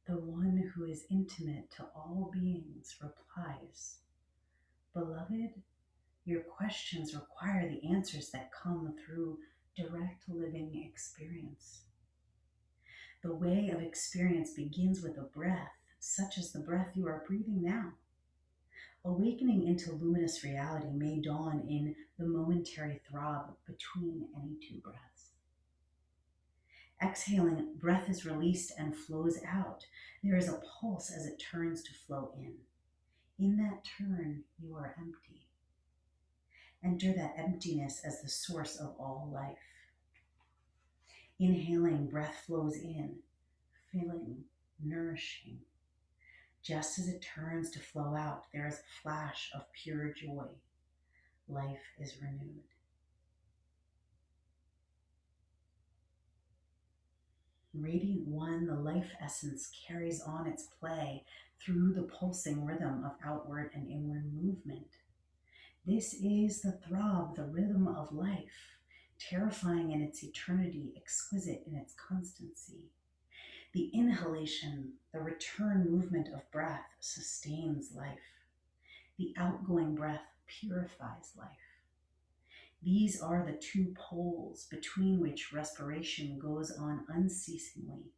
The one who is intimate to all beings replies, "Beloved, your questions require the answers that come through direct living experience. The way of experience begins with a breath, such as the breath you are breathing now. Awakening into luminous reality may dawn in the momentary throb between any two breaths. Exhaling, breath is released and flows out. There is a pulse as it turns to flow in. In that turn, you are empty. Enter that emptiness as the source of all life. Inhaling, breath flows in, filling, nourishing. Just as it turns to flow out, there is a flash of pure joy. Life is renewed. Radiant One, the life essence, carries on its play through the pulsing rhythm of outward and inward movement. This is the throb, the rhythm of life, terrifying in its eternity, exquisite in its constancy. The inhalation, the return movement of breath, sustains life. The outgoing breath purifies life. These are the two poles between which respiration goes on unceasingly.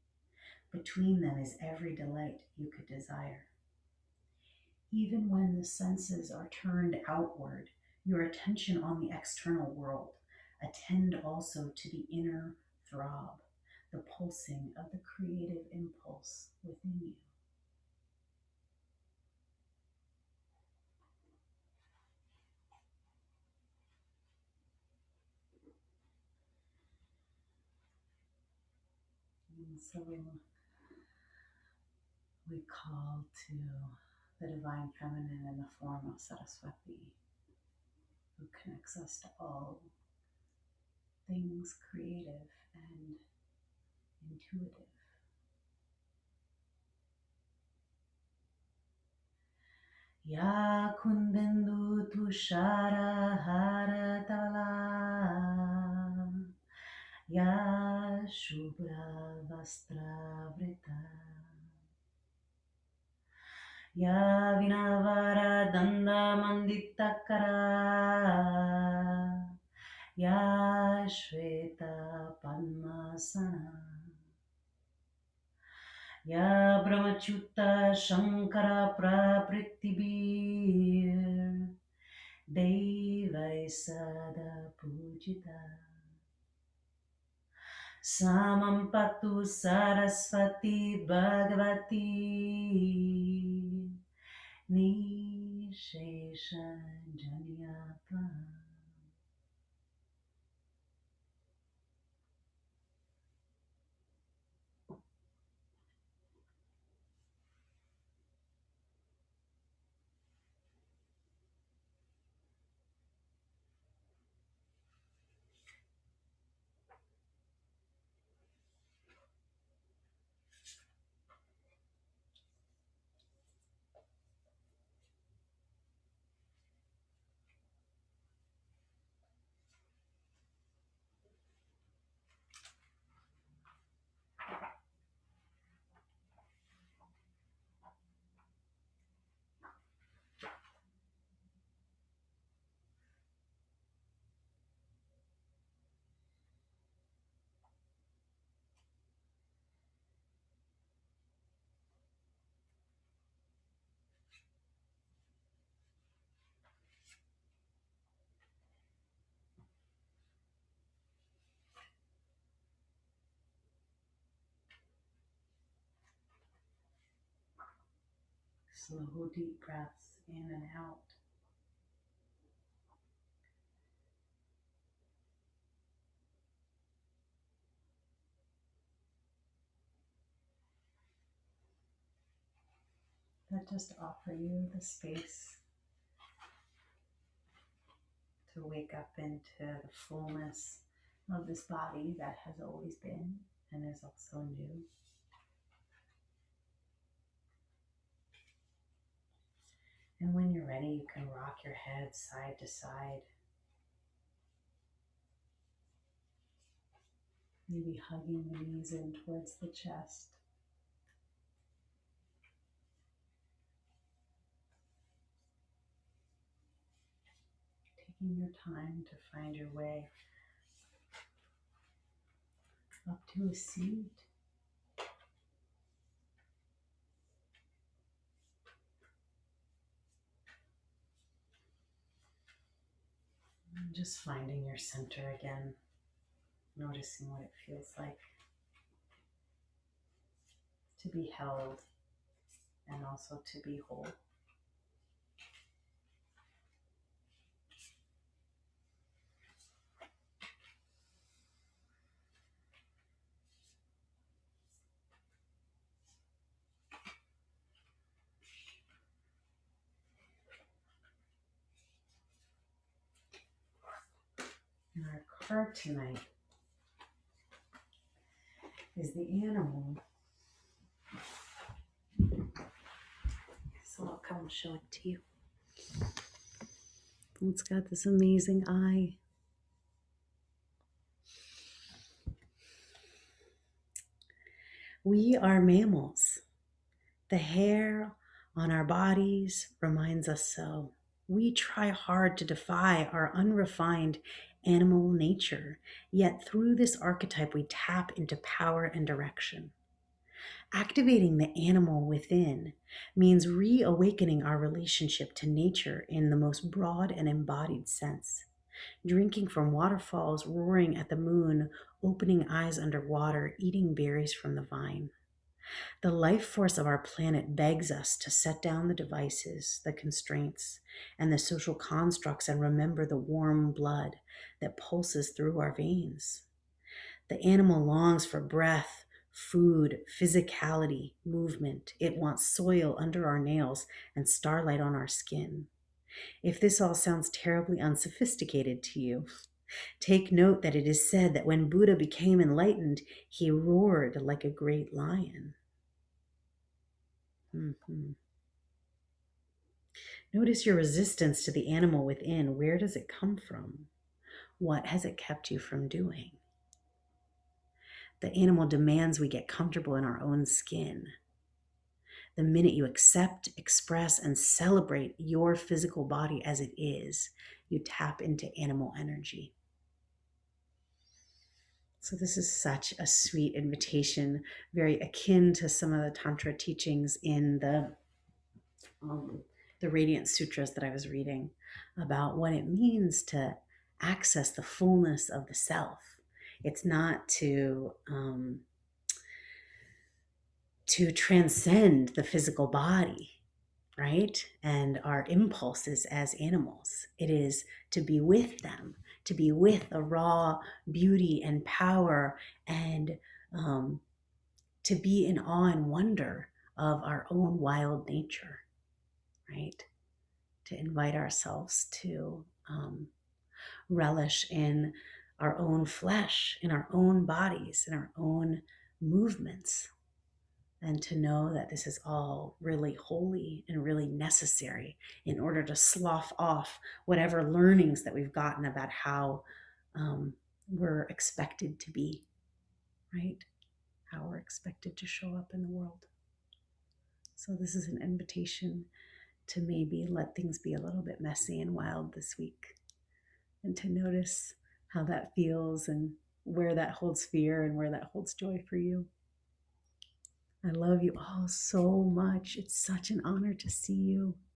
Between them is every delight you could desire. Even when the senses are turned outward, your attention on the external world, attend also to the inner throb, the pulsing of the creative impulse within you. And so we call to the Divine Feminine in the form of Saraswati, who connects us to all things creative and intuitive. Ya kunbendu tushara hara tavala, ya shubra vastra vrita, ya vinavara danda manditakara, ya shveta padmasana, या ब्रह्मच्युता शंकरा प्रपृत्तिबीर दैवै सदा पूजिता samam patu saraswati bhagavati nishesha janyapa. Slow, deep breaths in and out. That just offer you the space to wake up into the fullness of this body that has always been and is also new. And when you're ready, you can rock your head side to side, maybe hugging the knees in towards the chest. Taking your time to find your way up to a seat. And just finding your center again, noticing what it feels like to be held and also to be whole. And our card tonight is the animal. So I'll come show it to you. It's got this amazing eye. We are mammals. The hair on our bodies reminds us so. We try hard to defy our unrefined animal nature, yet through this archetype we tap into power and direction. Activating the animal within means reawakening our relationship to nature in the most broad and embodied sense. Drinking from waterfalls, roaring at the moon, opening eyes underwater, eating berries from the vine. The life force of our planet begs us to set down the devices, the constraints, and the social constructs and remember the warm blood that pulses through our veins. The animal longs for breath, food, physicality, movement. It wants soil under our nails and starlight on our skin. If this all sounds terribly unsophisticated to you, take note that it is said that when Buddha became enlightened, he roared like a great lion. Mm-hmm. Notice your resistance to the animal within. Where does it come from? What has it kept you from doing? The animal demands we get comfortable in our own skin. The minute you accept, express, and celebrate your physical body as it is, you tap into animal energy. So this is such a sweet invitation, very akin to some of the Tantra teachings in um, the Radiant Sutras that I was reading about what it means to access the fullness of the self. It's not to transcend the physical body, right? And our impulses as animals. It is to be with them, to be with the raw beauty and power, and um, to be in awe and wonder of our own wild nature, right? To invite ourselves to relish in our own flesh, in our own bodies, in our own movements, and to know that this is all really holy and really necessary in order to slough off whatever learnings that we've gotten about how we're expected to be, right? How we're expected to show up in the world. So, this is an invitation to maybe let things be a little bit messy and wild this week, and to notice how that feels and where that holds fear and where that holds joy for you. I love you all so much. It's such an honor to see you.